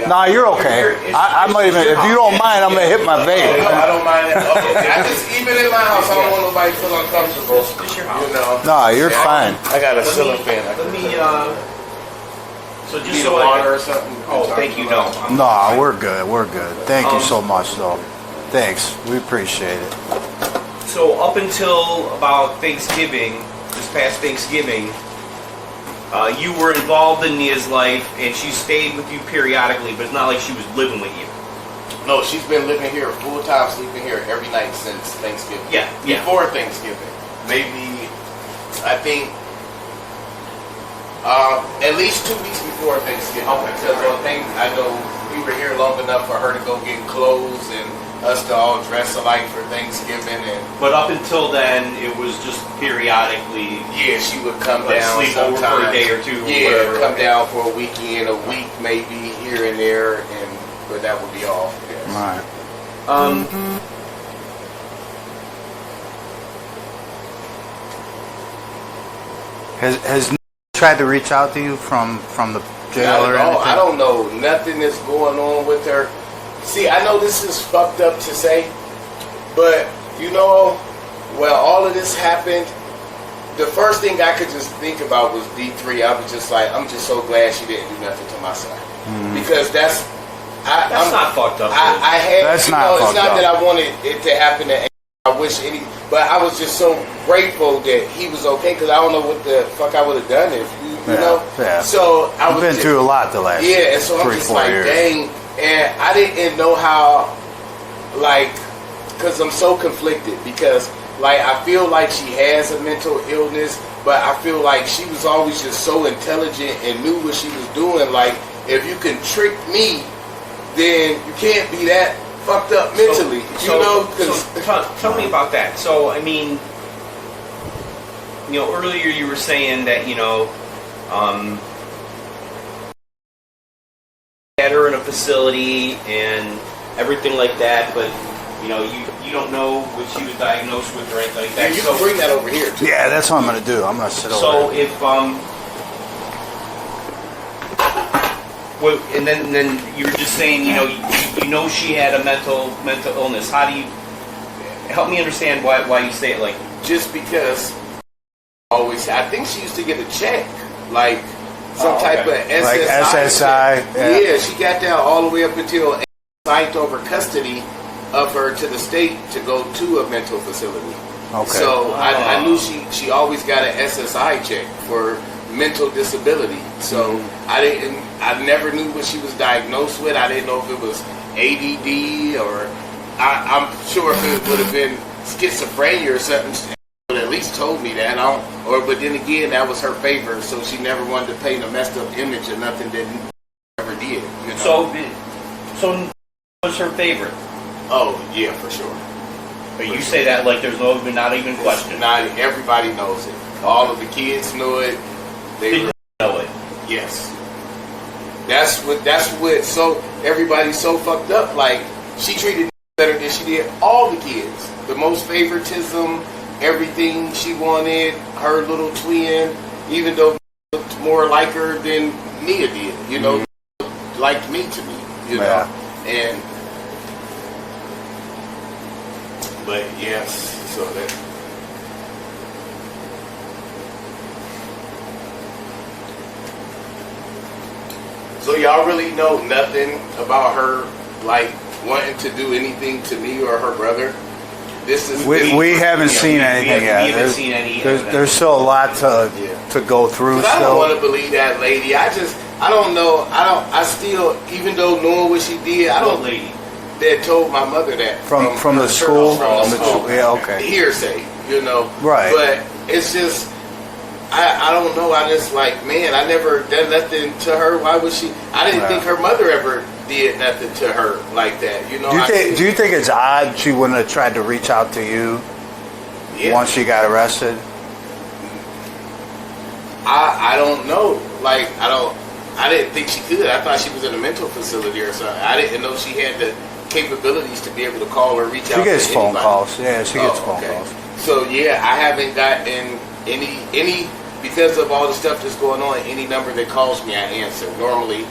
Nah, you're okay. I might even, if you don't mind, I'm gonna hit my vape. No, I don't mind that. I just, even in my house, I don't want nobody to feel uncomfortable. It's your house. You know? Nah, you're fine. I got a ceiling fan. Let me. So just need so water or something. Oh, thank you. No. Nah, we're good. Thank you so much, though. Thanks. We appreciate it. So up until about Thanksgiving, this past Thanksgiving, you were involved in Nia's life, and she stayed with you periodically, but it's not like she was living with you. No, she's been living here full time, sleeping here every night since Thanksgiving. Yeah. Before Thanksgiving, maybe I think at least 2 weeks before Thanksgiving. Because I know we were here long enough for her to go get clothes and us to all dress alike for Thanksgiving. But up until then, it was just periodically. Yeah, she would come like down sleep over for a day or two. Yeah, or whatever. come down for a weekend, a week maybe here and there, but that would be all. Yes. Right. Has tried to reach out to you from the jail or anything? I don't know nothing that's going on with her. See, I know this is fucked up to say, but when all of this happened, the first thing I could just think about was D3. I was just like, I'm just so glad she didn't do nothing to my son. Because that's not fucked up. I had, that's not it's fucked not up. that I wanted it to happen to I wish but I was just so grateful that he was okay, because I don't know what the fuck I would have done if you know. Yeah. So I was been through a lot the last and so I'm 3-4 just like, years. dang, and I didn't know how, because I'm so conflicted, because I feel like she has a mental illness, but I feel like she was always just so intelligent and knew what she was doing. Like, if you can trick me, then you can't be that fucked up mentally, tell me about that. So, I mean, earlier you were saying that, had her in a facility and everything like that, but, you don't know what she was diagnosed with or anything like that. You can bring that over here, too. Yeah, that's what I'm going to do. I'm going to sit over So, there. if, well, and then you were just saying, you know she had a mental illness. How do you help me understand why you say it like? Just because I think she used to get a check, like some type of SSI. Like SSI. Yeah, she got that all the way up until signed over custody of her to the state to go to a mental facility. Okay. So I knew she always got an SSI check for mental disability. So I never knew what she was diagnosed with. I didn't know if it was ADD or I'm sure if it would have been schizophrenia or something, she would have at least told me that. But then again, that was her favor, so she never wanted to paint a messed up image of nothing that never did. So was her favorite? Oh yeah, for sure. But you say that like there's not even question. Not everybody knows it. All of the kids know it. They know it. Yes. That's what. So everybody's so fucked up. Like, she treated better than she did all the kids. The most favoritism, everything she wanted. Her little twin, even though looked more like her than Nia did. Liked me to me. But yes, so that. So y'all really know nothing about her, wanting to do anything to me or her brother? We haven't seen anything yet. We haven't seen any. There's still a lot to go through. I don't want to believe that lady. I don't know. I still, even though knowing what she did, I don't. Lady. That told my mother that from the school. From the school. Yeah, okay. Hearsay, Right. But it's just, I don't know. I just man, I never done nothing to her. Why would she? I didn't think her mother ever did nothing to her like that. Do you think it's odd she wouldn't have tried to reach out to you once she got arrested? I don't know. I didn't think she could. I thought she was in a mental facility or something. I didn't know she had the capabilities to be able to call or reach out to anybody. She gets phone calls. Yeah, she gets phone calls. So yeah, I haven't gotten any because of all the stuff that's going on. Any number that calls me, I answer. Normally,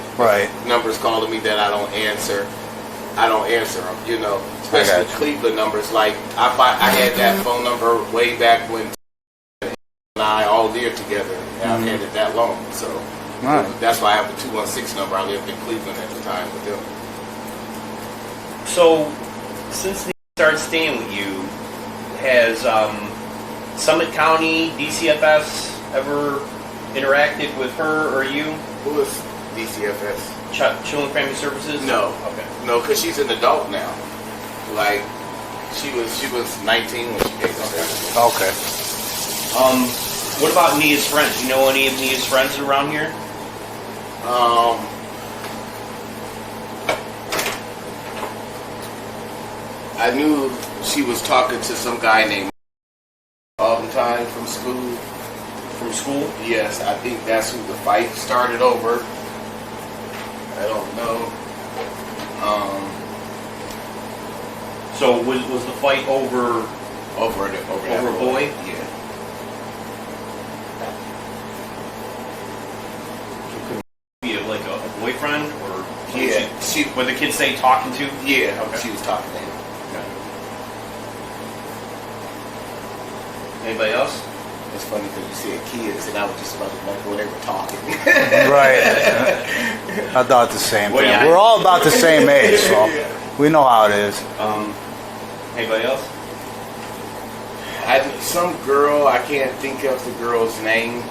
numbers calling me that I don't answer them. Especially Cleveland numbers. I had that phone number way back when and I all lived together. And I've had it that long, so. Right. That's why I have the 216 number. I lived in Cleveland at the time with them. So, since they started staying with you, has Summit County, DCFS ever interacted with her or you? DCFS. Children Family Services? No. Okay. No, because she's an adult now. Like, she was 19 when she gave us that. Okay. What about Nia's friends? You know any of Nia's friends around here? I knew she was talking to some guy named all the time from school. From school? Yes, I think that's who the fight started over. I don't know. So was the fight over a boy? Yeah. Be like a boyfriend or Yeah. What the kids say talking to? Yeah. Okay. She was talking to him. Anybody else? It's funny because you said kids, and I was just about to know when they were talking. Right. I thought the same thing. Yeah. We're all about the same age, so we know how it is. Anybody else? Some girl, I can't think of the girl's name.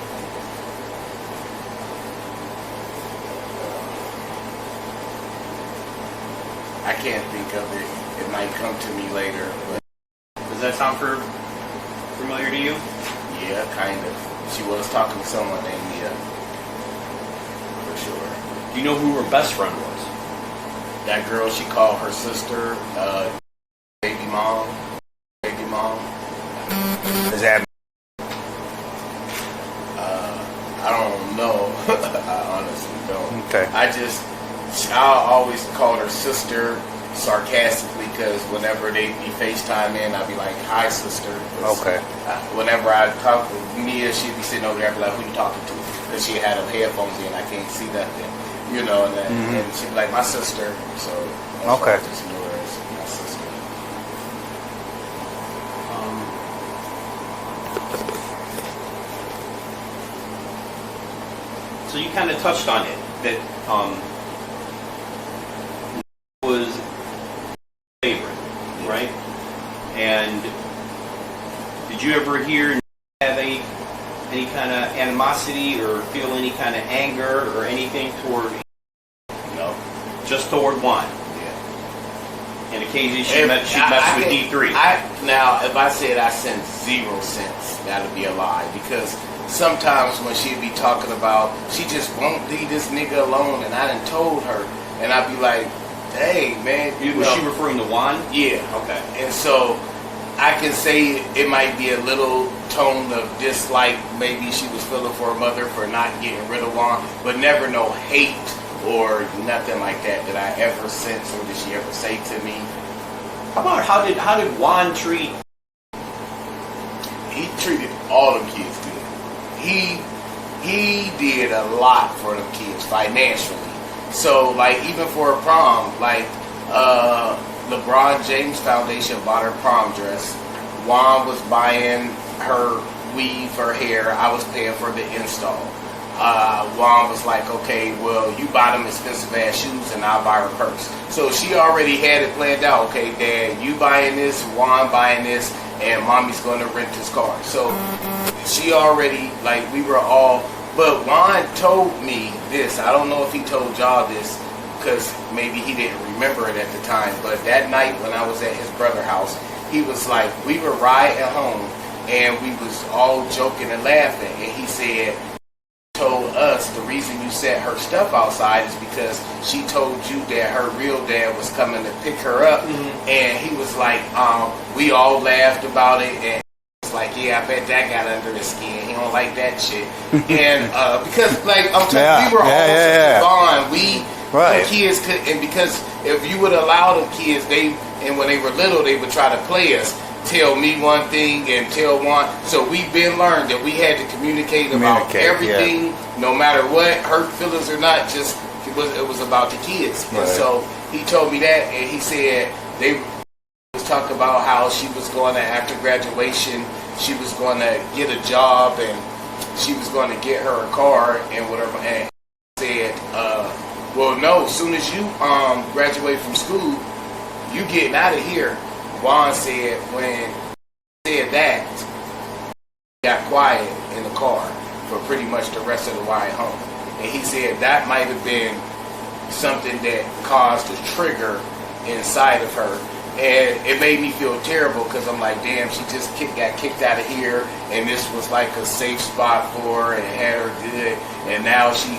I can't think of it. It might come to me later. But Does that sound familiar to you? yeah, kind of. She was talking to someone named Nia. For sure. Do you know who her best friend was? That girl, she called her sister baby mom. Baby mom. Is that I don't know. I honestly don't. okay? I always call her sister sarcastically because whenever they be FaceTime I'd be like, hi sister. Okay. Whenever I talk with Nia, she'd be sitting over there, I'd be like, who you talking to? Because she had her headphones in, I can't see nothing. You know, and she'd be like, my sister. So that's why I just knew her as my sister. So you kind of touched on it, that was favorite, right? And did you ever hear have any kind of animosity or feel any kind of anger or anything toward? No. Just toward one. Yeah. And occasionally she messed with D3. Now, if I said I sent 0 cents, that would be a lie. Because sometimes when she'd be talking about, she just won't leave this nigga alone, and I done told her. And I'd be like, dang, man. Was she referring to Juan? Yeah. Okay. And so I can say it might be a little tone of dislike. Maybe she was feeling for her mother for not getting rid of Juan, but never no hate or nothing like that I ever sense or did she ever say to me. How about how did Juan treat? He treated all them kids good. He did a lot for them kids financially. So like even for her prom, like LeBron James Foundation bought her prom dress. Juan was buying her weave, her hair. I was paying for the install. Juan was like, okay, well, you buy them expensive ass shoes and I'll buy her purse. So she already had it planned out. Okay, Dad, you buying this, Juan buying this, and Mommy's going to rent this car. So she already, like, we were all, but Juan told me this. I don't know if he told y'all this because maybe he didn't remember it at the time, but that night when I was at his brother's house, he was like, we were riding home and we was all joking and laughing, and he said, told us the reason you set her stuff outside is because she told you that her real dad was coming to pick her up, and he was like, we all laughed about it, and it's like, yeah, I bet that got under his skin. He don't like that shit, and because like I'm telling you, we were all bond. We the kids could, and because if you would allow them kids, and when they were little, they would try to play us. Tell me one thing and tell one. So we've been learned that we had to communicate about everything, no matter what, hurt feelings or not. Just it was about the kids. Right. And so he told me that, and he said they was talking about how she was going to, after graduation, she was going to get a job and she was going to get her a car and whatever. And he said, well, no, as soon as you graduate from school, you getting out of here. Juan said when he said that, he got quiet in the car for pretty much the rest of the ride home. And he said that might have been something that caused a trigger inside of her. And it made me feel terrible because I'm like, damn, she just got kicked out of here, and this was like a safe spot for her and had her good. And now she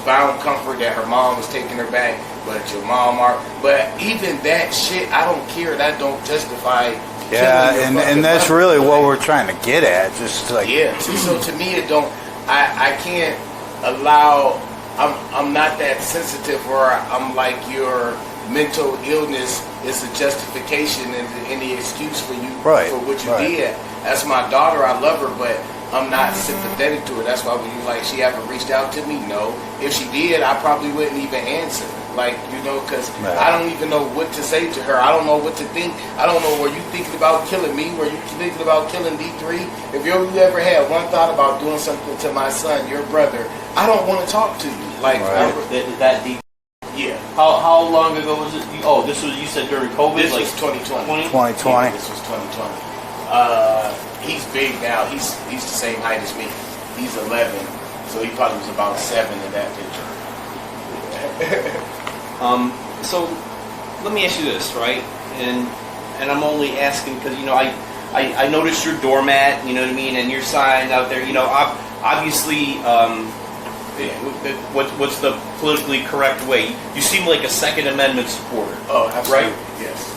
found comfort that her mom was taking her back, but your mom are. But even that shit, I don't care. That don't justify. Yeah, and that's really what we're trying to get at. Just like So to me, it don't. I can't allow. I'm not that sensitive, or I'm like your mental illness is a justification and any excuse for you for what you did. That's my daughter. I love her, but I'm not sympathetic to her. That's why when you like, she ever reached out to me? No. If she did, I probably wouldn't even answer. Like, you know, because I don't even know what to say to her. I don't know what to think. I don't know, were you thinking about killing me? Were you thinking about killing D3? If you ever had one thought about doing something to my son, your brother, I don't want to talk to you. Like, that D3. Yeah. How long ago was it? Oh, this was, you said during COVID? This like was 2020. 2020. Yeah, this was 2020. He's big now. He's the same height as me. He's 11, so he probably was about 7 in that picture. So let me ask you this, right? And I'm only asking because, you know, I noticed your doormat, you know what I mean, and your sign out there. You know, obviously, what's the politically correct way? You seem like a Second Amendment supporter. Oh, absolutely. Right? Yes.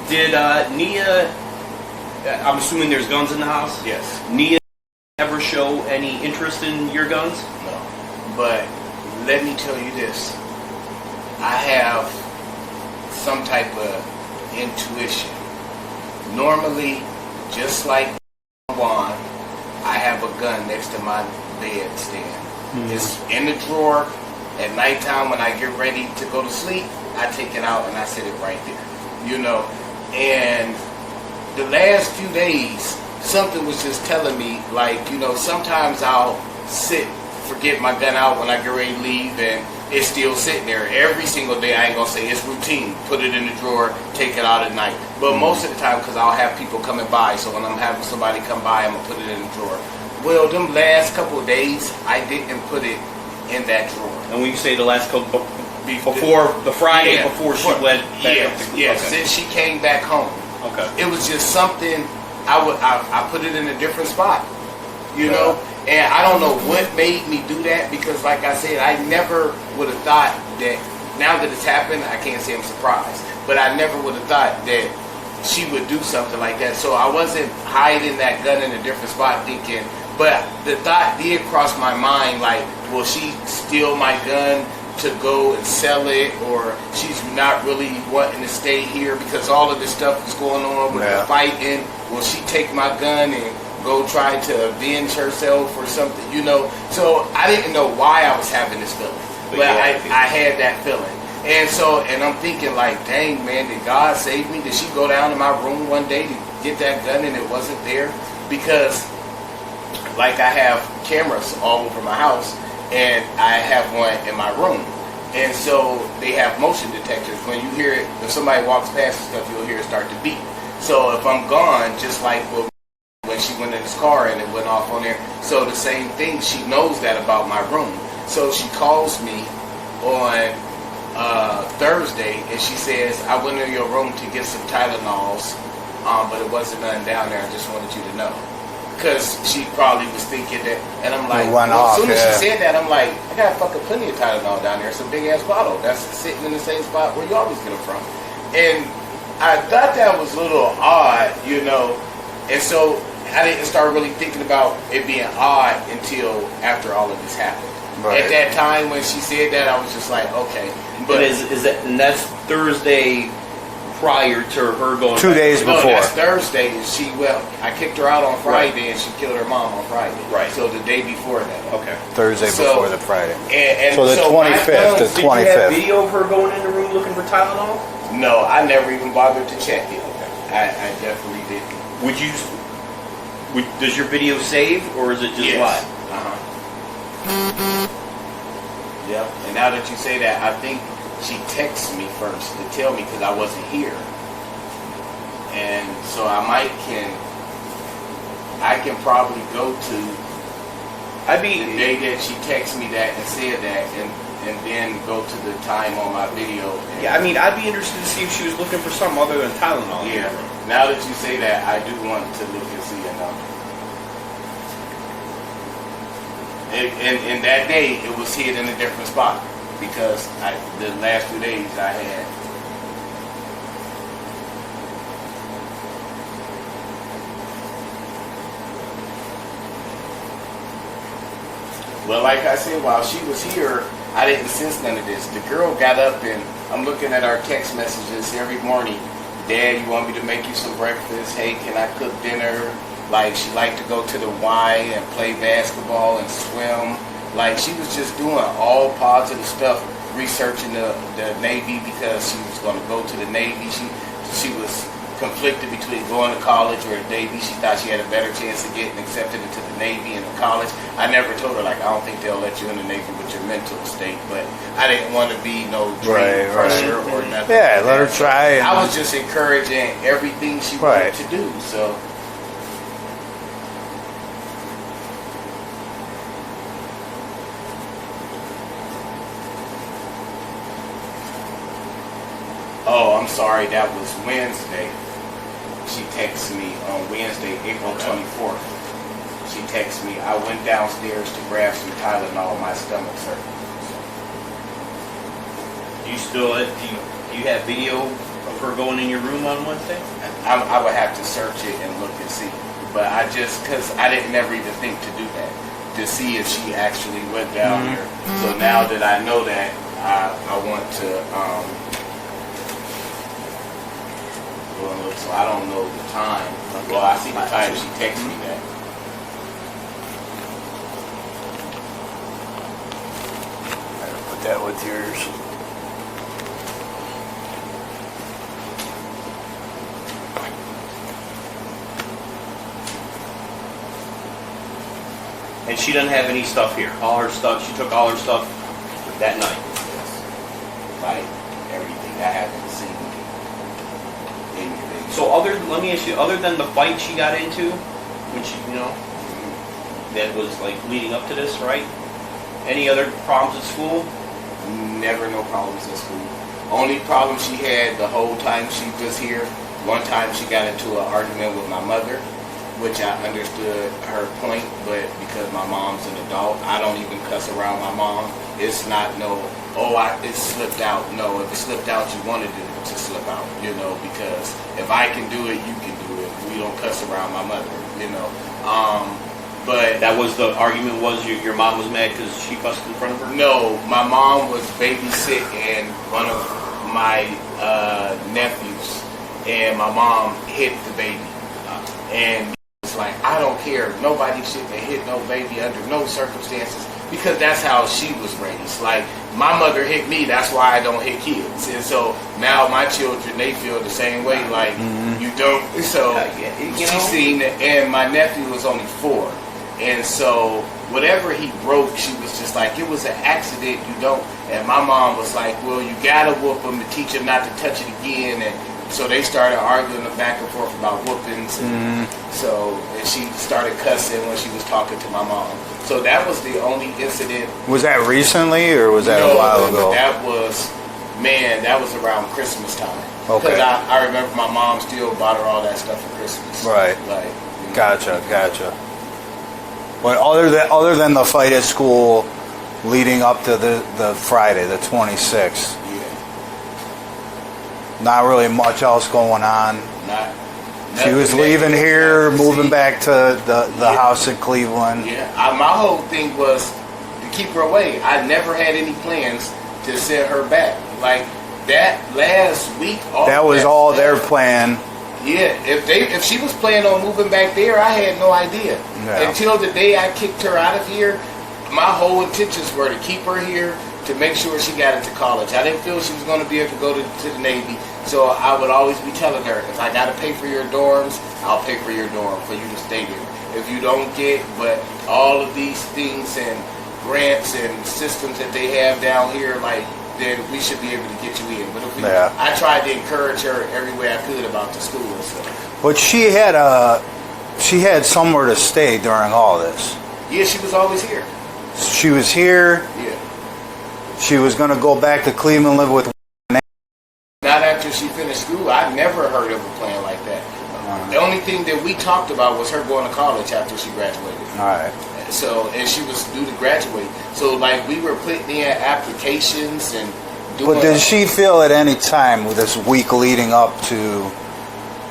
Did Nia? I'm assuming there's guns in the house. Yes. Nia ever show any interest in your guns? No. But let me tell you this. I have some type of intuition. Normally, just like Juan, I have a gun next to my bed stand. It's in the drawer. At nighttime when I get ready to go to sleep, I take it out and I set it right there. You know, and the last few days, something was just telling me, like, you know, sometimes I'll forget my gun out when I get ready to leave, and it's still sitting there. Every single day, I ain't gonna say it's routine. Put it in the drawer, take it out at night. But most of the time, because I'll have people coming by, so when I'm having somebody come by, I'm gonna put it in the drawer. Well, them last couple of days, I didn't put it in that drawer. And when you say the last couple, before the Friday before she went back up to since she came back home. Okay. It was just something I put it in a different spot, you know? And I don't know what made me do that, because like I said, I never would have thought that, now that it's happened, I can't say I'm surprised, but I never would have thought that she would do something like that. So I wasn't hiding that gun in a different spot thinking, but the thought did cross my mind, like, will she steal my gun to go and sell it, or she's not really wanting to stay here because all of this stuff is going on with the fighting? Will she take my gun and go try to avenge herself or something, you know? So I didn't know why I was having this feeling, but I had that feeling. And so, and I'm thinking like, dang man, did God save me? Did she go down to my room one day to get that gun and it wasn't there? Because like I have cameras all over my house, and I have one in my room. And so they have motion detectors. When you hear it, if somebody walks past and stuff, you'll hear it start to beep. So if I'm gone, just like when she went in his car and it went off on there, so the same thing, she knows that about my room. So she calls me on Thursday, and she says, I went in your room to get some Tylenols, but it wasn't none down there. I just wanted you to know. Because she probably was thinking that, and I'm like, as soon as she said that, I'm like, I got fucking plenty of Tylenol down there. It's a big ass bottle that's sitting in the same spot where you always get them from. And I thought that was a little odd, you know, and so I didn't start really thinking about it being odd until after all of this happened. Right. At that time when she said that, I was just like, okay. But and that's Thursday prior to her going 2 days before. No, that's Thursday. I kicked her out on Friday, and she killed her mom on Friday. Right. So the day before that. Okay. Thursday before the Friday. And so the 25th. Did you have video of her going in the room looking for Tylenol? No, I never even bothered to check it. I definitely didn't. Does your video save, or is it just live? Yep. And now that you say that, I think she texted me first to tell me because I wasn't here. And so I can probably go to I mean, the day that she texted me that and said that, and then go to the time on my video. Yeah, I mean, I'd be interested to see if she was looking for something other than Tylenol. Yeah. Now that you say that, I do want to look and see enough. And that day, it was hid in a different spot because the last 2 days I had. Well, like I said, while she was here, I didn't sense none of this. The girl got up and I'm looking at our text messages every morning. Dad, you want me to make you some breakfast? Hey, can I cook dinner? Like, she liked to go to the Y and play basketball and swim. Like, she was just doing all positive stuff, researching the Navy because she was going to go to the Navy. She was conflicted between going to college or the Navy. She thought she had a better chance of getting accepted into the Navy and the college. I never told her, like, I don't think they'll let you in the Navy with your mental state, but I didn't want to be no dream crusher or nothing. Yeah, let her try. I was just encouraging everything she wanted to do, so. Oh, I'm sorry, that was Wednesday. She texted me on Wednesday, April 24th. She texted me, I went downstairs to grab some Tylenol, my stomach's hurt. Do you have video of her going in your room on Wednesday? I would have to search it and look and see. But because I didn't never even think to do that, to see if she actually went down here. So now that I know that, I want to, so I don't know the time. Well, I see the time she texted me that. Put that with yours. And she doesn't have any stuff here. All her stuff, she took all her stuff that night. Yes. Like everything I haven't seen. So let me ask you, other than the fight she got into, which, that was like leading up to this, right? Any other problems at school? Never no problems at school. Only problem she had the whole time she was here, one time she got into an argument with my mother, which I understood her point, but because my mom's an adult, I don't even cuss around my mom. It's not it slipped out. No, if it slipped out, you wanted it to slip out, because if I can do it, you can do it. We don't cuss around my mother, But that was the argument. Was your mom was mad because she cussed in front of her? No, my mom was babysitting and one of my nephews, and my mom hit the baby, and it's like, I don't care. Nobody should have hit no baby under no circumstances, because that's how she was raised. Like, my mother hit me, that's why I don't hit kids. And so now my children, they feel the same way, like, you don't. So she's seen it, and my nephew was only 4. And so whatever he broke, she was just like, it was an accident, you don't. And my mom was like, well, you gotta whoop him to teach him not to touch it again. And so they started arguing back and forth about whoopings. And and she started cussing when she was talking to my mom. So that was the only incident. Was that recently, or was that a while ago? That was around Christmas time. Okay. Because I remember my mom still bought her all that stuff for Christmas. Right. Like, Gotcha. But other than the fight at school leading up to the Friday, the 26th, not really much else going on. She was leaving here, moving back to the house in Cleveland. Yeah, my whole thing was to keep her away. I never had any plans to send her back. Like, that last week. That was all their plan. Yeah, if she was planning on moving back there, I had no idea. Yeah. Until the day I kicked her out of here, my whole intentions were to keep her here, to make sure she got into college. I didn't feel she was going to be able to go to the Navy, so I would always be telling her, if I got to pay for your dorms, I'll pay for your dorm for you to stay there. If you don't get, but all of these things and grants and systems that they have down here, like, then we should be able to get you in. But I tried to encourage her every way I could about the school. So. But she had somewhere to stay during all this. Yeah, she was always here. She was here. Yeah. She was going to go back to Cleveland, live with. Not after she finished school. I never heard of a plan like that. The only thing that we talked about was her going to college after she graduated. All right. So, and she was due to graduate. So, like, we were putting in applications and doing. But did she feel at any time with this week leading up to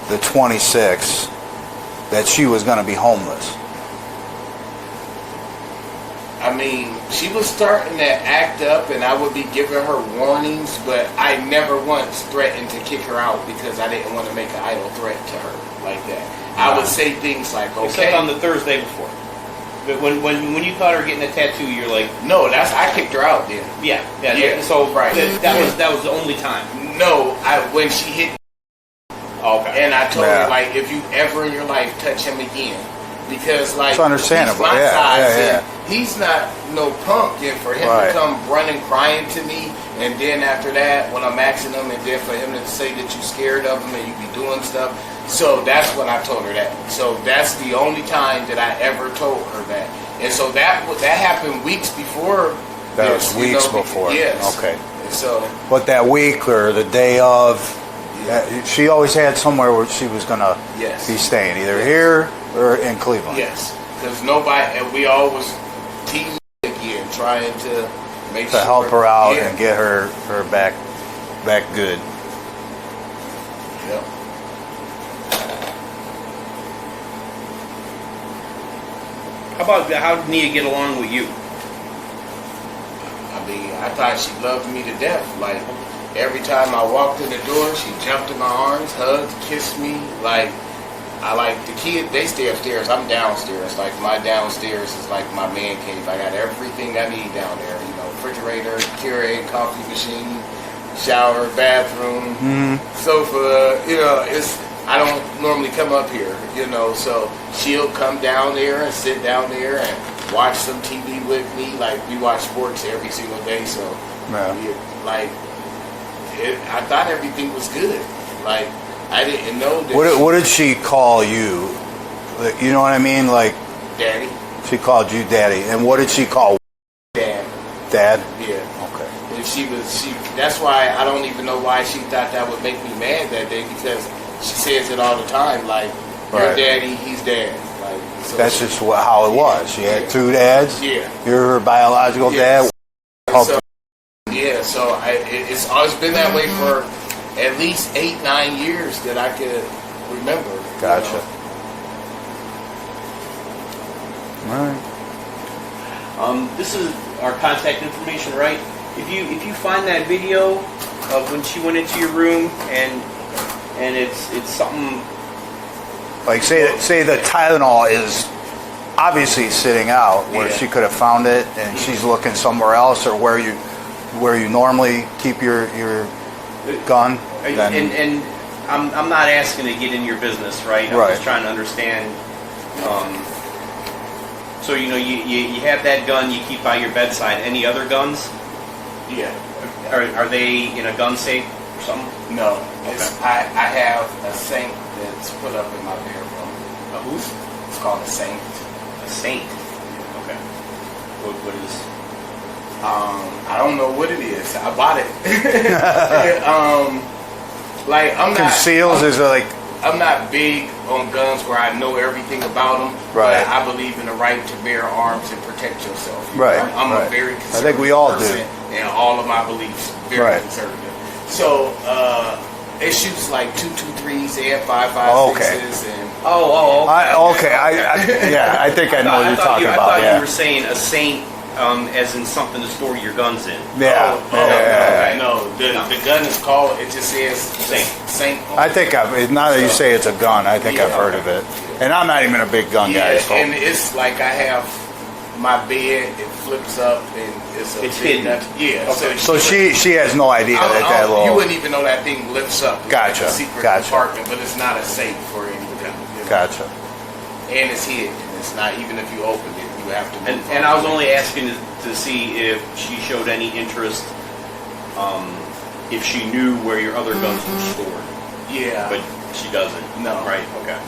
the 26th that she was going to be homeless? I mean, she was starting to act up, and I would be giving her warnings, but I never once threatened to kick her out because I didn't want to make an idle threat to her like that. I would say things like, "Okay." Except on the Thursday before. But when you caught her getting a tattoo, you're like, "No, I kicked her out then." Yeah. So right. That was the only time. No, when she hit. Okay. And I told her, like, if you ever in your life touch him again, because, like, it's understandable. He's my size, yeah. He's not no punk, and for him to come running crying to me, and then after that, when I'm asking him, and then for him to say that you're scared of him and you be doing stuff, so that's when I told her that. So that's the only time that I ever told her that, and so that happened weeks before. That was weeks before. Yes. Okay. And so, but that week or the day of, she always had somewhere where she was going to be staying, either here or in Cleveland. Yes, because nobody, and we always teasing again, trying to make to help her out and get her back good. Yep. How did Nia get along with you? I mean, I thought she loved me to death. Like, every time I walked in the door, she jumped in my arms, hugged, kissed me. Like, I like the kids, they stay upstairs. I'm downstairs. Like, my downstairs is like my man cave. I got everything I need down there. You know, refrigerator, Keurig, coffee machine, shower, bathroom, sofa. You know, I don't normally come up here, you know, so she'll come down there and sit down there and watch some TV with me. Like, we watch sports every single day, so I thought everything was good. Like, I didn't know that. What did she call you? You know what I mean? Like, Daddy. She called you Daddy. And what did she call Dad? Dad? Yeah. Okay. And that's why I don't even know why she thought that would make me mad that day, because she says it all the time, like, your daddy, he's dad. Like, so that's just how it was. She had two dads. Yeah. You're her biological dad. So it's always been that way for at least 8-9 years that I could remember. Gotcha. You know? All right. This is our contact information, right? If you find that video of when she went into your room and it's something like say the Tylenol is obviously sitting out where she could have found it and she's looking somewhere else, or where you normally keep your gun. And I'm not asking to get in your business, right? I'm just trying to understand. So you know you have that gun you keep by your bedside. Any other guns? Yeah. Are they in a gun safe or something? No. I have a saint that's put up in my bedroom. A who? It's called a saint. A saint. Okay. What is? I don't know what it is. I bought it. Like, I'm not conceals is like. I'm not big on guns where I know everything about them. Right. But I believe in the right to bear arms and protect yourself. Right. I'm a very conservative I think we all do. And all of my beliefs very conservative. So it shoots like 2.23s and 5.56s and. I think I know what you're talking about. I thought you were saying a saint. As in something to store your guns in. Yeah. No, the gun is called. It just says Saint. I think now that you say it's a gun, I think I've heard of it. And I'm not even a big gun guy. So. And it's like I have my bed. It flips up and it's hidden. Yeah. Okay. So she has no idea that little. You wouldn't even know that thing lifts up. Gotcha. It's like a secret compartment, but it's not a safe or anything. Gotcha. And it's hidden. It's not, even if you open it, you have to move. And I was only asking to see if she showed any interest, if she knew where your other guns were stored. Yeah. But she doesn't. No. Right. Okay.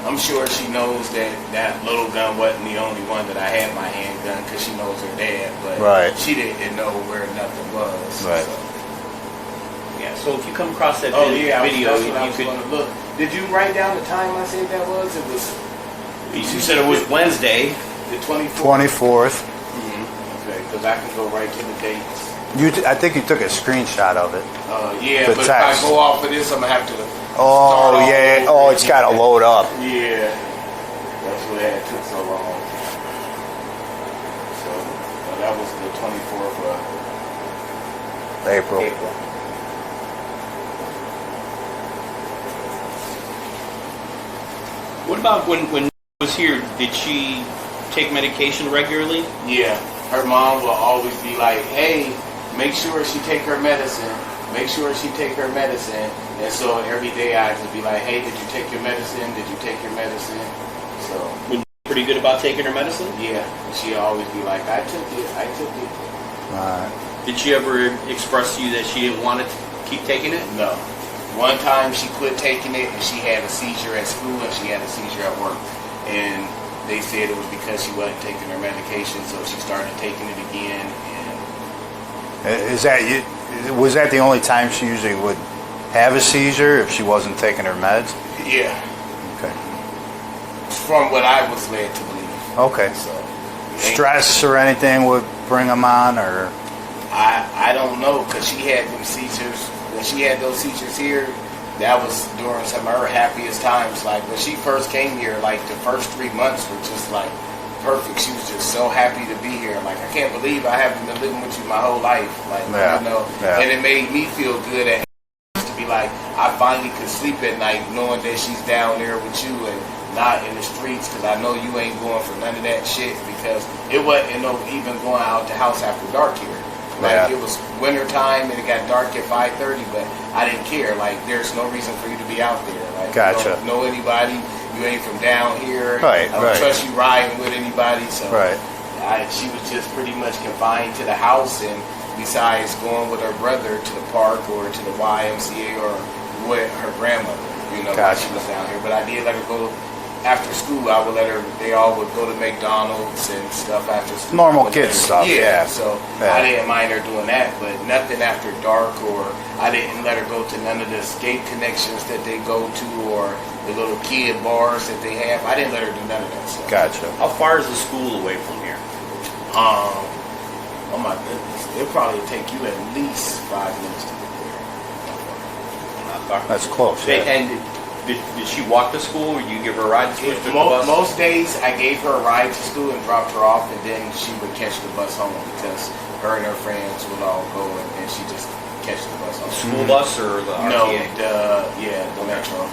I'm sure she knows that that little gun wasn't the only one that I had my handgun because she knows her dad, but she didn't know where nothing was. Right. So. Yeah. So if you come across that video, you could look. Did you write down the time I said that was? It was. You said it was Wednesday, the 24th. 24th. Okay, because I can go right to the dates. I think you took a screenshot of it. Yeah, The but text. if I go off of this, I'm gonna have to. Oh yeah. Oh, it's got to load up. Yeah, that's what it took so long. So that was the 24th of April. What about when she was here? Did she take medication regularly? Yeah, her mom will always be like, "Hey, make sure she take her medicine. Make sure she take her medicine." And so every day I just be like, "Hey, did you take your medicine? Did you take your medicine?" So Was she pretty good about taking her medicine? yeah, she always be like, "I took it. I took it." Did she ever express to you that she didn't want to keep taking it? No. One time she quit taking it and she had a seizure at school and she had a seizure at work. And they said it was because she wasn't taking her medication, so she started taking it again. And Was that the only time she usually would have a seizure if she wasn't taking her meds? yeah, Okay. from what I was led to believe. Okay. So Stress or anything would bring them on, or I don't know, because she had them seizures. When she had those seizures here, that was during some of her happiest times. Like when she first came here, like the first 3 months were just like perfect. She was just so happy to be here. Like, I can't believe I haven't been living with you my whole life. Like, you know, and it made me feel good to be like, I finally could sleep at night knowing that she's down there with you and not in the streets, because I know you ain't going for none of that shit, because it wasn't even going out the house after dark here. Like, it was winter time and it got dark at 5:30, but I didn't care. Like, there's no reason for you to be out there. Like, you don't know anybody. You ain't from down here. I don't trust you riding with anybody. So she was just pretty much confined to the house, and besides going with her brother to the park or to the YMCA or with her grandmother, you know, while she was down here. But I did let her go after school. I would let her, they all would go to McDonald's and stuff after school. Normal kid stuff, So I didn't mind her doing that, but nothing after dark, or I didn't let her go to none of the skate connections that they go to, or the little kid bars that they have. I didn't let her do none of that stuff. Gotcha. How far is the school away from here? Oh my goodness. It'll probably take you at least 5 minutes to get there. Not far. That's close. Yeah. And did she walk to school, or you give her a ride to school? Most days I gave her a ride to school and dropped her off, and then she would catch the bus home, because her and her friends would all go, and she just catch the bus home. School bus or the RTA? No, the Metro.